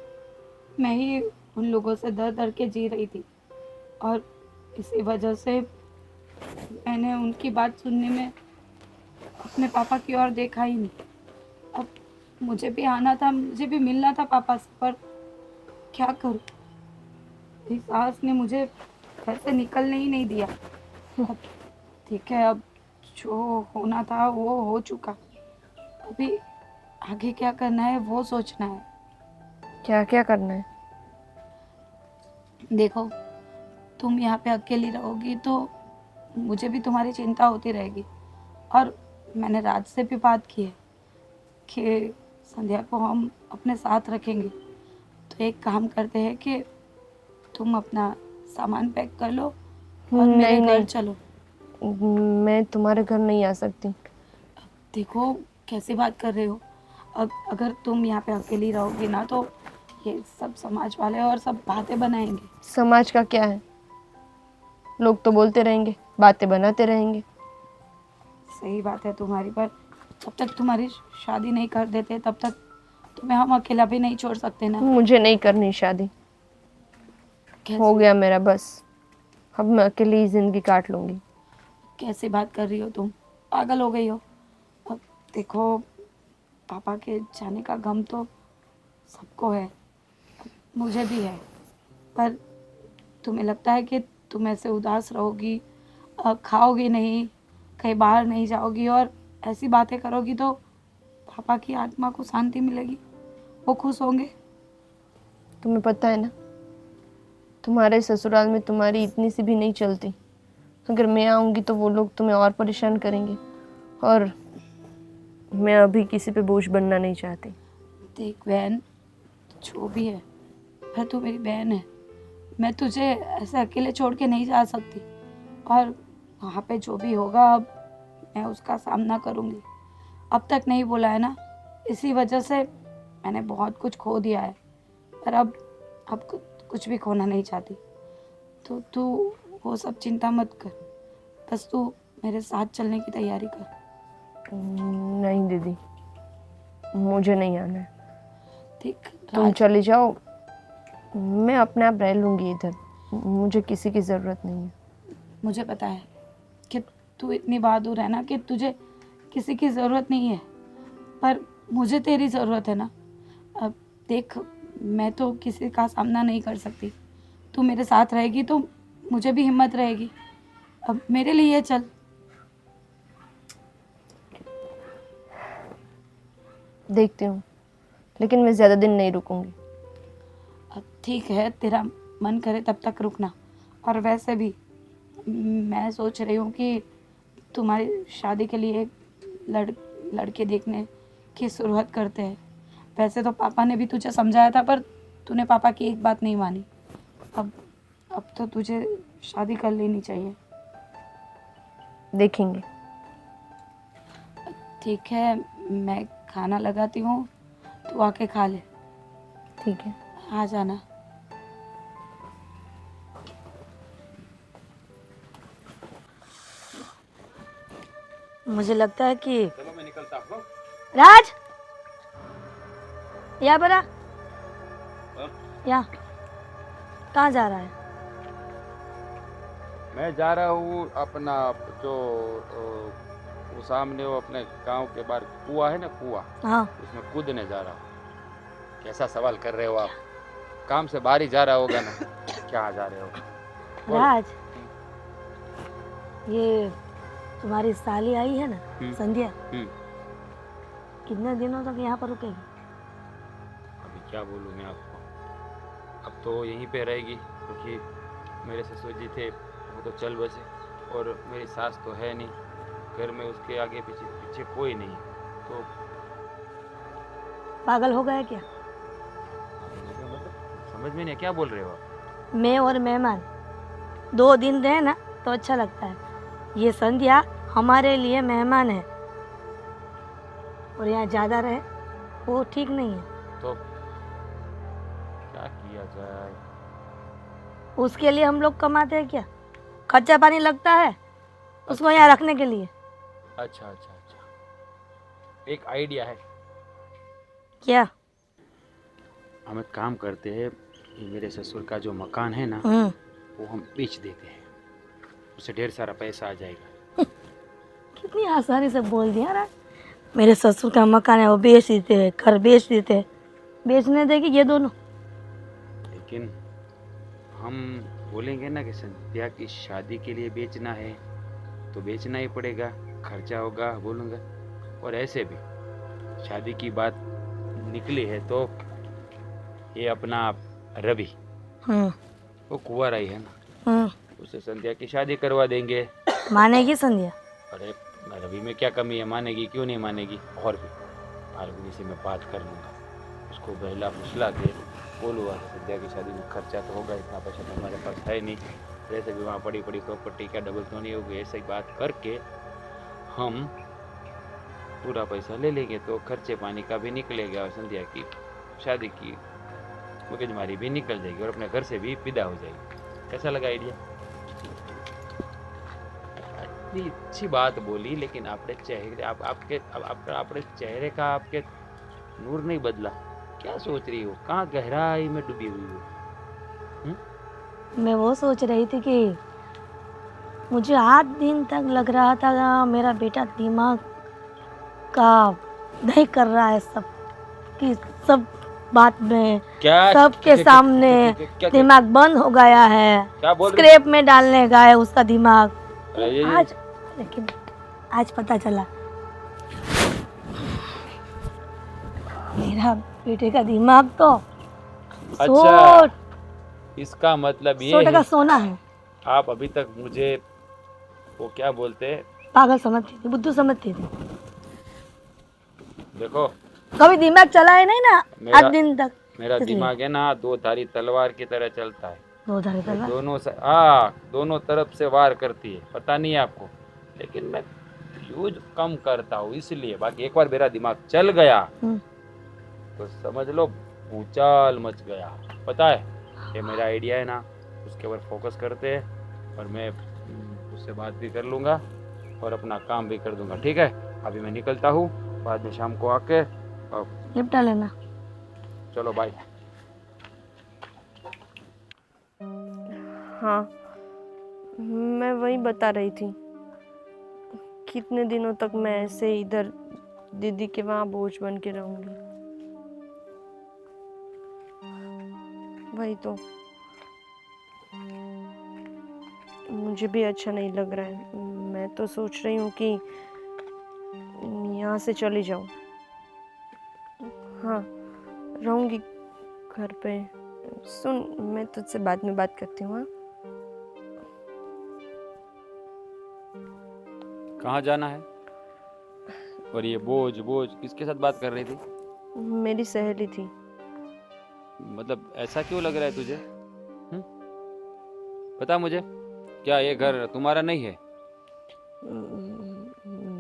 मैं ही उन लोगों से डर डर के जी रही थी, और इसी वजह से मैंने उनकी बात सुनने में अपने पापा की ओर देखा ही नहीं। अब मुझे भी आना था, मुझे भी मिलना था पापा से, पर क्या करूं, इस सास ने मुझे घर से निकलने ही नहीं दिया। अब ठीक है, अब जो होना था वो हो चुका, अभी आगे क्या करना है वो सोचना है। क्या क्या करना है? देखो, तुम यहाँ पे अकेली रहोगी तो मुझे भी तुम्हारी चिंता होती रहेगी, और मैंने राज से भी बात की है कि संध्या को हम अपने साथ रखेंगे। तो एक काम करते हैं कि तुम अपना सामान पैक कर लो और मेरे घर चलो। मैं तुम्हारे घर नहीं आ सकती। देखो, कैसी बात कर रहे हो, अगर तुम यहाँ पे अकेली रहोगी ना तो ये सब समाज वाले और सब बातें बनाएंगे। समाज का क्या है, लोग तो बोलते रहेंगे, बातें बनाते रहेंगे। सही बात है तुम्हारी, पर जब तक तुम्हारी शादी नहीं कर देते तब तक तुम्हें हम अकेला भी नहीं छोड़ सकते ना। मुझे नहीं करनी शादी, हो गया मेरा बस। अब मैं अकेली ही जिंदगी काट लूंगी। कैसी बात कर रही हो तुम, पागल हो गई हो। अब देखो, पापा के जाने का गम तो सबको है, मुझे भी है, पर तुम्हें लगता है कि तुम ऐसे उदास रहोगी, खाओगी नहीं, कहीं बाहर नहीं जाओगी और ऐसी बातें करोगी तो पापा की आत्मा को शांति मिलेगी, वो खुश होंगे। तुम्हें पता है ना, तुम्हारे ससुराल में तुम्हारी इतनी सी भी नहीं चलती। अगर मैं आऊँगी तो वो लोग तुम्हें और परेशान करेंगे, और मैं अभी किसी पे बोझ बनना नहीं चाहती। देख बहन, जो भी है, पर तू मेरी बहन है, मैं तुझे ऐसे अकेले छोड़ के नहीं जा सकती, और वहाँ पे जो भी होगा अब मैं उसका सामना करूँगी। अब तक नहीं बोला है ना, इसी वजह से मैंने बहुत कुछ खो दिया है, पर अब कुछ भी खोना नहीं चाहती। तो तू वो सब चिंता मत कर, बस तू मेरे साथ चलने की तैयारी कर। नहीं दीदी, मुझे नहीं आना है। ठीक, तुम चले जाओ, मैं अपने आप रह लूँगी इधर, मुझे किसी की ज़रूरत नहीं है। मुझे पता है कि तू इतनी बहादुर है ना कि तुझे किसी की ज़रूरत नहीं है, पर मुझे तेरी ज़रूरत है ना। अब देख, मैं तो किसी का सामना नहीं कर सकती, तू मेरे साथ रहेगी तो मुझे भी हिम्मत रहेगी। अब मेरे लिए चल। देखती हूँ, लेकिन मैं ज़्यादा दिन नहीं रुकूंगी। अब ठीक है, तेरा मन करे तब तक रुकना। और वैसे भी मैं सोच रही हूँ कि तुम्हारी शादी के लिए एक लड़के देखने की शुरुआत करते हैं। वैसे तो पापा ने भी तुझे समझाया था, पर तूने पापा की एक बात नहीं मानी। अब तो तुझे शादी कर लेनी चाहिए। देखेंगे। ठीक है, मैं खाना लगाती हूँ, तू आके खा ले। ठीक है। आ जाना। मुझे लगता है कि चलो मैं निकलता हूँ। राज, या बरा, या कहाँ जा रहा है? मैं जा रहा हूँ अपना जो वो सामने वो अपने गांव के बाहर कुआं है ना, कुआं, हाँ, उसमें कूदने जा रहा हूँ। कैसा सवाल कर रहे हो आप? काम से बाहर ही जा रहा होगा ना, क्या जा रहे हो? बोलो। राज, ये तुम्हारी साली आई है ना, संध्या, कितने दिनों तक यहाँ पर रुकेगी? अभी क्या बोलूँ मैं आपको, अब तो यहीं पे रहेगी, क्योंकि मेरे ससुर जी थे वो तो चल बसे, और मेरी सास तो है नहीं घर में, उसके आगे पीछे पीछे कोई नहीं, तो पागल हो गया क्या? मतलब समझ में नहीं, क्या बोल रहे हो आप? मैं और मेहमान 2 दिन रहे ना तो अच्छा लगता है। ये संध्या हमारे लिए मेहमान है, और यहाँ ज़्यादा रहे वो ठीक नहीं है। तो क्या किया जाए? उसके लिए हम लोग कमाते हैं क्या? खर्चा पानी लगता है उसको यहाँ रखने के लिए। अच्छा अच्छा अच्छा, एक आइडिया है। क्या? हम एक काम करते हैं, ये मेरे ससुर का जो मकान है ना, वो हम बेच देते हैं, उससे ढेर सारा पैसा आ जाएगा। कितनी आसानी से बोल दिया ना। मेरे ससुर का मकान है वो बेच देते हैं, घर बेच देते हैं, बेचने देगी ये दोनों। लेकिन हम बोलेंगे ना कि संध्या की शादी के लिए बेचना है तो बेचना ही पड़ेगा, खर्चा होगा बोलूँगा। और ऐसे भी शादी की बात निकली है तो ये अपना रवि, वो कुंवारा ही है ना, उससे संध्या की शादी करवा देंगे। मानेगी संध्या? अरे रवि में क्या कमी है, मानेगी, क्यों नहीं मानेगी। और भी फाल्गुनी से मैं बात कर लूँगा, उसको बहला फुसला के बोलूँगा संध्या की शादी में खर्चा तो होगा, इतना पैसा तो हमारे पास है नहीं, वैसे भी वहाँ पड़ी पड़ी प्रॉपर्टी क्या डबल तो नहीं होगी। ऐसे ही बात करके हम पूरा पैसा ले लेंगे तो खर्चे पानी का भी निकलेगा, और संध्या की शादी की मगजमारी भी निकल जाएगी, और अपने घर से भी विदा हो जाएगी। कैसा लगा आइडिया? इतनी अच्छी बात बोली, लेकिन आपने चेहरे आपके चेहरे का आपके नूर नहीं बदला। क्या सोच रही हो? कहाँ गहराई में डूबी हुई हो? मैं वो सोच रही थी कि मुझे 8 दिन तक लग रहा था मेरा बेटा दिमाग का नहीं कर रहा है, सब कि सब बात में क्या सबके सामने दिमाग बंद हो गया है, क्या बोल रही? स्क्रैप में डालने का है उसका दिमाग। आज लेकिन आज पता चला मेरा बेटे का दिमाग तो अच्छा, इसका मतलब ये 100% है सोना है। आप अभी तक मुझे वो क्या बोलते हैं, पागल समझती थी, बुद्धू समझती थी। देखो कभी दिमाग चला है नहीं ना मेरा- 8 दिन तक। मेरा इसलिए। दिमाग है ना 2 धारी तलवार की तरह चलता है, दो धारी तलवार। दोनों तरफ से वार करती है, पता नहीं है आपको, लेकिन मैं यूज कम करता हूँ इसलिए। बाकी एक बार मेरा दिमाग चल गया तो समझ लो भूचाल मच गया। पता है ये मेरा आइडिया है ना, उसके ऊपर फोकस करते हैं, और मैं उससे बात भी कर लूँगा और अपना काम भी कर दूँगा। ठीक है, अभी मैं निकलता हूँ, बाद में शाम को आके निपटा लेना। चलो बाय। हाँ, मैं वही बता रही थी, कितने दिनों तक मैं ऐसे इधर दीदी के वहाँ बोझ बन के रहूंगी। वही तो, मुझे भी अच्छा नहीं लग रहा है। मैं तो सोच रही हूँ कि यहाँ से चली जाऊँ। हाँ, रहूंगी घर पे। सुन, मैं तुझसे बाद में बात करती हूँ। हाँ, कहाँ जाना है? और ये बोझ बोझ किसके साथ बात कर रही थी? मेरी सहेली थी। मतलब ऐसा क्यों लग रहा है तुझे? बता मुझे, क्या ये घर तुम्हारा नहीं है?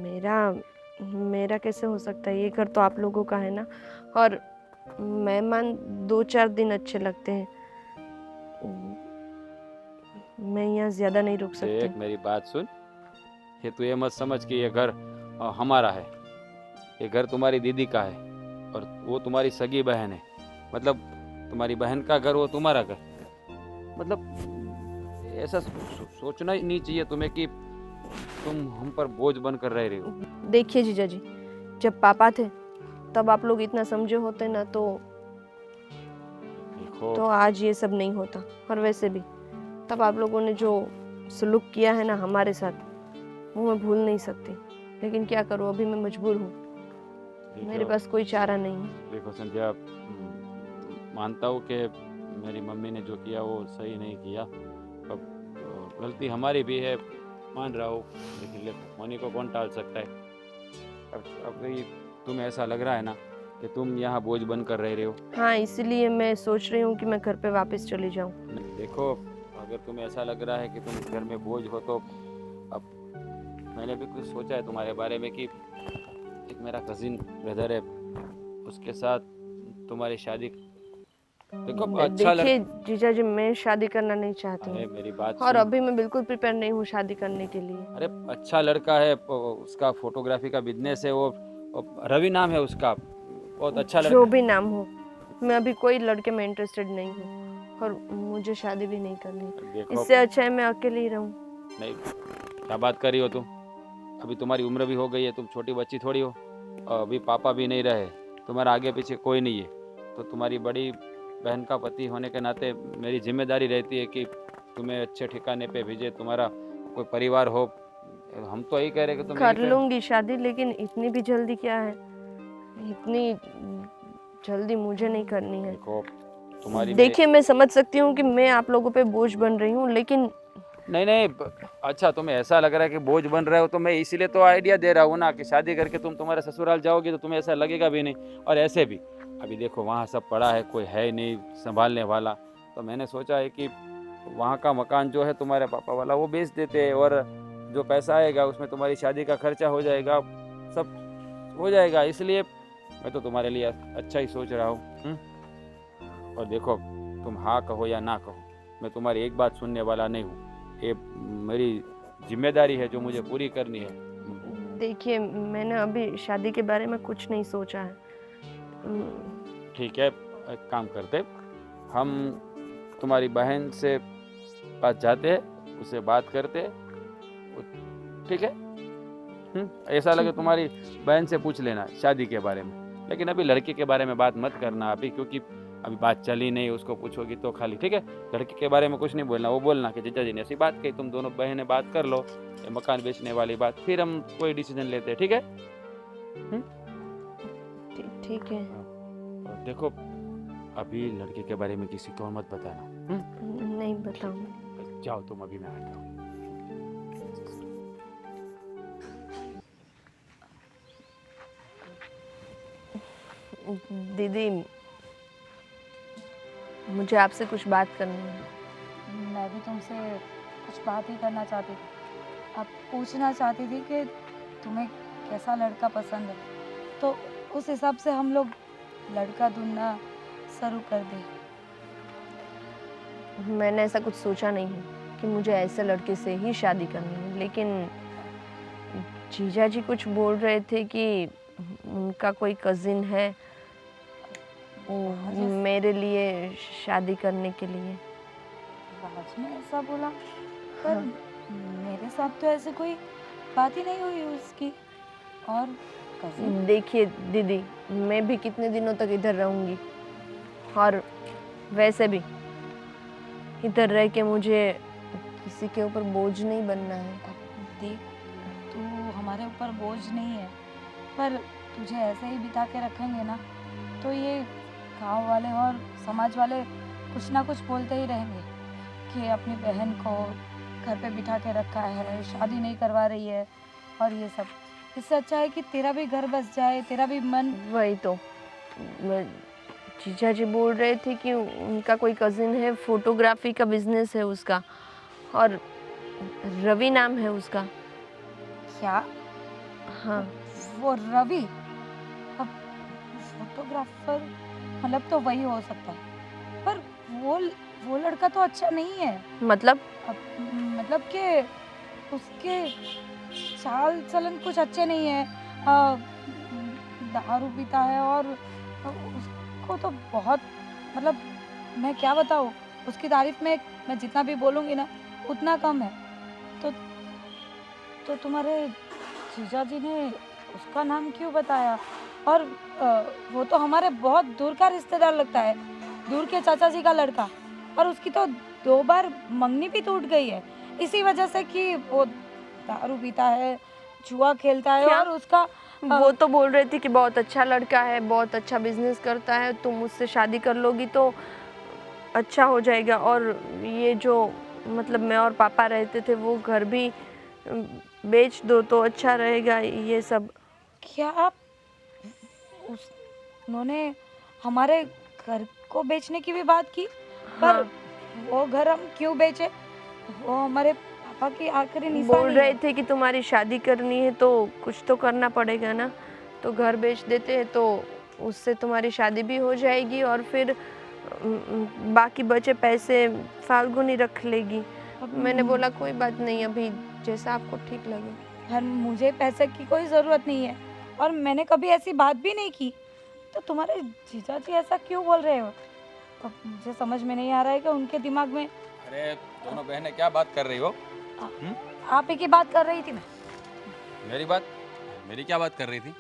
मेरा मेरा कैसे हो सकता है? ये घर तो आप लोगों का है ना। और मेहमान 2-4 दिन अच्छे लगते हैं। मैं यहाँ ज्यादा नहीं रुक सकती। देख मेरी बात सुन, ये तू ये मत समझ कि ये घर हमारा है। ये घर तुम्हारी दीदी का है और वो तुम्हारी सगी बहन है। मतलब तुम्हारी बहन का घर, वो तुम्हारा घर। मतलब ऐसा सोचना ही नहीं चाहिए तुम्हें कि तुम हम पर बोझ बन कर रह रही हो। देखिए जीजा जी, जब पापा थे तब आप लोग इतना समझे होते ना देखो तो आज ये सब नहीं होता। और वैसे भी तब आप लोगों ने जो सलूक किया है ना हमारे साथ, वो मैं भूल नहीं सकती। लेकिन क्या करूँ, अभी मैं मजबूर हूँ। मेरे पास कोई चारा नहीं है। देखो संध्या, मानता हूँ कि मेरी मम्मी ने जो किया वो सही नहीं किया। अब गलती हमारी भी है, मान रहा हूँ। लेकिन होने को कौन टाल सकता है? अब ये तुम्हें ऐसा लग रहा है ना कि तुम यहाँ बोझ बन कर रह रहे हो। हाँ, इसीलिए मैं सोच रही हूँ कि मैं घर पे वापस चली जाऊँ। देखो, अगर तुम्हें ऐसा लग रहा है कि तुम इस घर में बोझ हो, तो अब मैंने भी कुछ सोचा है तुम्हारे बारे में कि एक मेरा कजिन ब्रदर है, उसके साथ तुम्हारी शादी। देखो अच्छा देखिए जीजा जी, मैं शादी करना नहीं चाहती अरे हूँ। मेरी बात और सुन। अभी मैं बिल्कुल प्रिपेयर नहीं हूँ शादी करने के लिए। अरे अच्छा लड़का है, उसका फोटोग्राफी का बिजनेस है। वो रवि नाम है उसका, बहुत अच्छा जो लड़का। भी नाम हो, मैं अभी कोई लड़के में इंटरेस्टेड नहीं हूँ और मुझे शादी भी नहीं करनी। देखो इससे अच्छा है मैं अकेले ही रहूँ। नहीं, क्या बात कर रही हो तुम? अभी तुम्हारी उम्र भी हो गई है, तुम छोटी बच्ची थोड़ी हो। और अभी पापा भी नहीं रहे, तुम्हारा आगे पीछे कोई नहीं है, तो तुम्हारी बड़ी बहन का पति होने के नाते मेरी जिम्मेदारी रहती है कि तुम्हें अच्छे ठिकाने पे भेजे, तुम्हारा कोई परिवार हो। हम तो यही कह रहे कि तुम कर लूंगी शादी, लेकिन इतनी भी जल्दी क्या है? इतनी जल्दी मुझे नहीं करनी है। देखो तुम्हारी देखिए, मैं समझ सकती हूँ कि मैं आप लोगों पे बोझ बन रही हूँ, लेकिन नहीं नहीं, अच्छा तुम्हें ऐसा लग रहा है कि बोझ बन रहे हो, तो मैं इसीलिए तो आइडिया दे रहा हूँ ना कि शादी करके तुम तुम्हारे ससुराल जाओगी तो तुम्हें ऐसा लगेगा भी नहीं। और ऐसे भी अभी देखो वहाँ सब पड़ा है, कोई है नहीं संभालने वाला, तो मैंने सोचा है कि वहाँ का मकान जो है तुम्हारे पापा वाला वो बेच देते हैं, और जो पैसा आएगा उसमें तुम्हारी शादी का खर्चा हो जाएगा, सब हो जाएगा। इसलिए मैं तो तुम्हारे लिए अच्छा ही सोच रहा हूँ। और देखो, तुम हाँ कहो या ना कहो, मैं तुम्हारी एक बात सुनने वाला नहीं हूँ। ये मेरी जिम्मेदारी है जो मुझे पूरी करनी है। देखिए, मैंने अभी शादी के बारे में कुछ नहीं सोचा है। ठीक है, एक काम करते, हम तुम्हारी बहन से पास जाते हैं, उससे बात करते हैं, ठीक है? ऐसा लगे तुम्हारी बहन से पूछ लेना शादी के बारे में, लेकिन अभी लड़के के बारे में बात मत करना अभी, क्योंकि अभी बात चली नहीं, उसको पूछोगी तो खाली। ठीक है, लड़के के बारे में कुछ नहीं बोलना। वो बोलना कि जीजा जी ने ऐसी बात कही, तुम दोनों बहनें बात कर लो ये मकान बेचने वाली बात, फिर हम कोई डिसीजन लेते हैं। ठीक है? ठीक है। और देखो, अभी लड़के के बारे में किसी को मत बताना। नहीं बताऊंगी। जाओ तुम, अभी मैं आता हूँ। दीदी, मुझे आपसे कुछ बात करनी है। मैं भी तुमसे कुछ बात ही करना चाहती थी। अब पूछना चाहती थी कि तुम्हें कैसा लड़का पसंद है, तो उस हिसाब से हम लोग लड़का ढूंढना शुरू कर दें। मैंने ऐसा कुछ सोचा नहीं है कि मुझे ऐसे लड़के से ही शादी करनी है, लेकिन जीजा जी कुछ बोल रहे थे कि उनका कोई कजिन है वो मेरे लिए शादी करने के लिए। राज ने ऐसा बोला, पर मेरे साथ तो ऐसे कोई बात ही नहीं हुई उसकी। और कजिन देखिए दीदी, मैं भी कितने दिनों तक इधर रहूंगी, और वैसे भी इधर रह के मुझे किसी के ऊपर बोझ नहीं बनना है। देख, तू हमारे ऊपर बोझ नहीं है, पर तुझे ऐसे ही बिता के रखेंगे ना तो ये गांव वाले और समाज वाले कुछ ना कुछ बोलते ही रहेंगे कि अपनी बहन को घर पे बिठा के रखा है, शादी नहीं करवा रही है और ये सब। इससे अच्छा है कि तेरा भी घर बस जाए, तेरा भी मन। वही तो जीजा जी बोल रहे थे कि उनका कोई कजिन है, फोटोग्राफी का बिजनेस है उसका, और रवि नाम है उसका। क्या? हाँ, वो रवि? अब फोटोग्राफर मतलब तो वही हो सकता है, पर वो लड़का तो अच्छा नहीं है। मतलब मतलब कि उसके चाल चलन कुछ अच्छे नहीं है। दारू पीता है और उसको तो बहुत, मतलब मैं क्या बताऊँ, उसकी तारीफ में मैं जितना भी बोलूँगी ना उतना कम है। तो तुम्हारे जीजा जी ने उसका नाम क्यों बताया? और वो तो हमारे बहुत दूर का रिश्तेदार लगता है, दूर के चाचा जी का लड़का, और उसकी तो 2 बार मंगनी भी टूट गई है इसी वजह से कि वो दारू पीता है, जुआ खेलता है। क्या? और उसका वो तो बोल रहे थे कि बहुत अच्छा लड़का है, बहुत अच्छा बिजनेस करता है, तुम उससे शादी कर लोगी तो अच्छा हो जाएगा, और ये जो मतलब मैं और पापा रहते थे वो घर भी बेच दो तो अच्छा रहेगा, ये सब। क्या आप उन्होंने हमारे घर को बेचने की भी बात की? पर हाँ, वो घर हम क्यों बेचे? वो हमारे पापा की आखिरी निशानी बोल रहे है। थे कि तुम्हारी शादी करनी है तो कुछ तो करना पड़ेगा ना, तो घर बेच देते हैं तो उससे तुम्हारी शादी भी हो जाएगी, और फिर बाकी बचे पैसे फाल्गुनी रख लेगी। मैंने बोला कोई बात नहीं, अभी जैसा आपको ठीक लगे। पर मुझे पैसे की कोई ज़रूरत नहीं है और मैंने कभी ऐसी बात भी नहीं की। तो तुम्हारे जीजा जी ऐसा क्यों बोल रहे हो? अब मुझे समझ में नहीं आ रहा है कि उनके दिमाग में। अरे दोनों बहनें क्या बात कर रही हो? आप ही की बात कर रही थी मैं। मेरी क्या बात कर रही थी?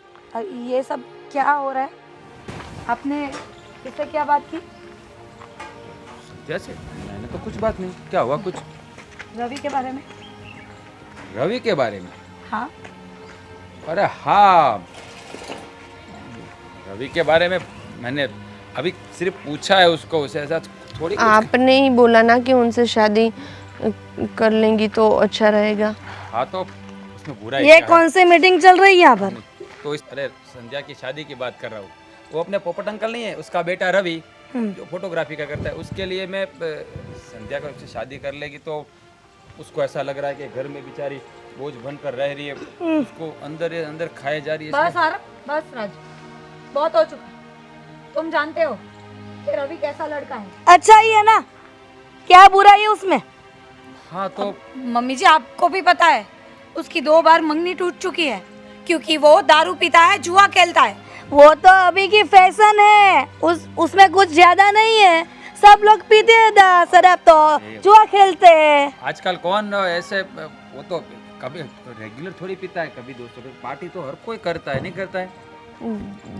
ये सब क्या हो रहा है? आपने किससे क्या बात की? जैसे मैंने तो कुछ बात नहीं। क्या हुआ? कुछ रवि के बारे में? रवि के बारे में? हाँ। अरे हाँ, रवि के बारे में मैंने अभी सिर्फ पूछा है उसको, उसे ऐसा थोड़ी कुछ। आपने ही बोला ना कि उनसे शादी कर लेंगी तो अच्छा रहेगा। हाँ तो उसमें बुरा ये कौन सी मीटिंग चल रही है यहाँ पर? तो अरे संध्या की शादी की बात कर रहा हूँ। वो अपने पोपट अंकल नहीं है, उसका बेटा रवि जो फोटोग्राफी का करता है, उसके लिए मैं संध्या का उससे शादी कर लेगी तो उसको ऐसा लग रहा है कि घर में बेचारी बोझ बनकर रह रही है, उसको अंदर अंदर खाए जा रही है। बस आरव, बस राज, बहुत हो चुका। तुम जानते हो कि रवि कैसा लड़का है। अच्छा ही है ना, क्या बुराई है उसमें? हाँ तो मम्मी जी आपको भी पता है उसकी 2 बार मंगनी टूट चुकी है क्योंकि वो दारू पीता है, जुआ खेलता है। वो तो अभी की फैशन है, उसमें कुछ ज्यादा नहीं है। सब लोग पीते हैं शराब, तो जुआ खेलते हैं। आजकल कौन ऐसे, वो तो कभी रेगुलर थोड़ी पीता है, कभी दोस्तों की पार्टी तो हर कोई करता है, नहीं करता है?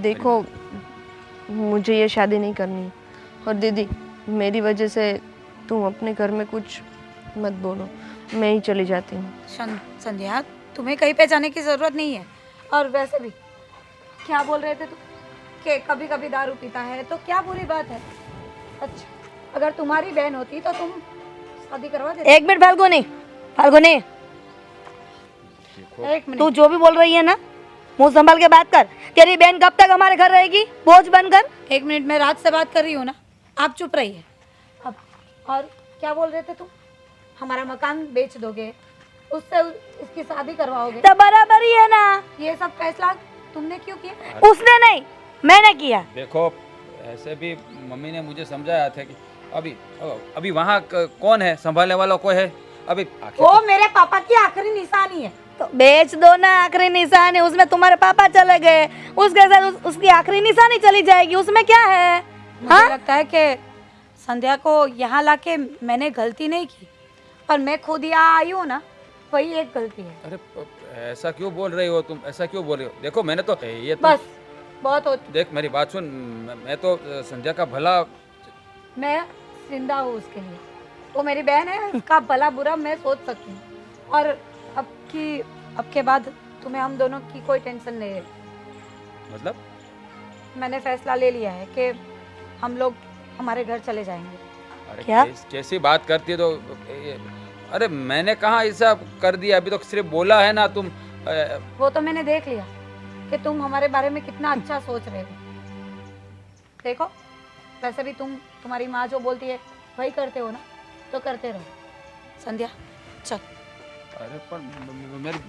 देखो, मुझे ये शादी नहीं करनी, और दीदी मेरी वजह से तुम अपने घर में कुछ मत बोलो, मैं ही चली जाती हूँ। संध्या, तुम्हें कहीं पे जाने की जरूरत नहीं है। और वैसे भी क्या बोल रहे थे तुम कि कभी कभी दारू पीता है, तो क्या बुरी बात है? अच्छा, अगर तुम्हारी बहन होती तो तुम शादी करवा देते। एक मिनट फाल्गुनी, एक मिनट। तू जो भी बोल रही है ना, मुंह संभाल के बात कर। तेरी बहन कब तक हमारे घर रहेगी बोझ बनकर? 1 मिनट, मैं राज से बात कर रही हूँ ना, आप चुप रहिए। अब और क्या बोल रहे थे तुम? हमारा मकान बेच दोगे, उससे इसकी शादी करवाओगे, तो बराबर ही है ना। ये सब फैसला तुमने क्यों किया? उसने नहीं, मैंने किया। देखो, ऐसे भी मम्मी ने मुझे समझाया था कि अभी वहाँ कौन है, संभालने वाला कोई है? अभी वो मेरे पापा की आखिरी निशानी है। तो बेच दो ना, आखिरी निशानी। उसमें तुम्हारे पापा चले गए, उसके साथ उसकी आखिरी निशानी चली जाएगी, उसमें क्या है? मुझे लगता है कि संध्या को यहाँ लाके मैंने गलती नहीं की, पर मैं खुद यहाँ आई हूँ ना, वही एक गलती है। अरे ऐसा क्यों बोल रही हो तुम, ऐसा क्यों बोल रही हो? देखो मैंने तो ये तो बस बहुत हो, देख मेरी बात सुन, मैं तो संध्या का भला, मैं जिंदा हूँ उसके लिए। वो मेरी बहन है, उसका भला बुरा मैं सोच सकती हूँ। और अब के बाद तुम्हें हम दोनों की कोई टेंशन नहीं है। मतलब मैंने फैसला ले लिया है कि हम लोग हमारे घर चले जाएंगे। अरे क्या? कैसी बात करती है तो अरे मैंने कहाँ ऐसा कर दिया, अभी तो सिर्फ बोला है ना तुम। वो तो मैंने देख लिया कि तुम हमारे बारे में कितना अच्छा सोच रहे हो। देखो, वैसे भी तुम्हारी माँ जो बोलती है वही करते हो ना, तो करते रहो। संध्या चल। अरे पर मेरी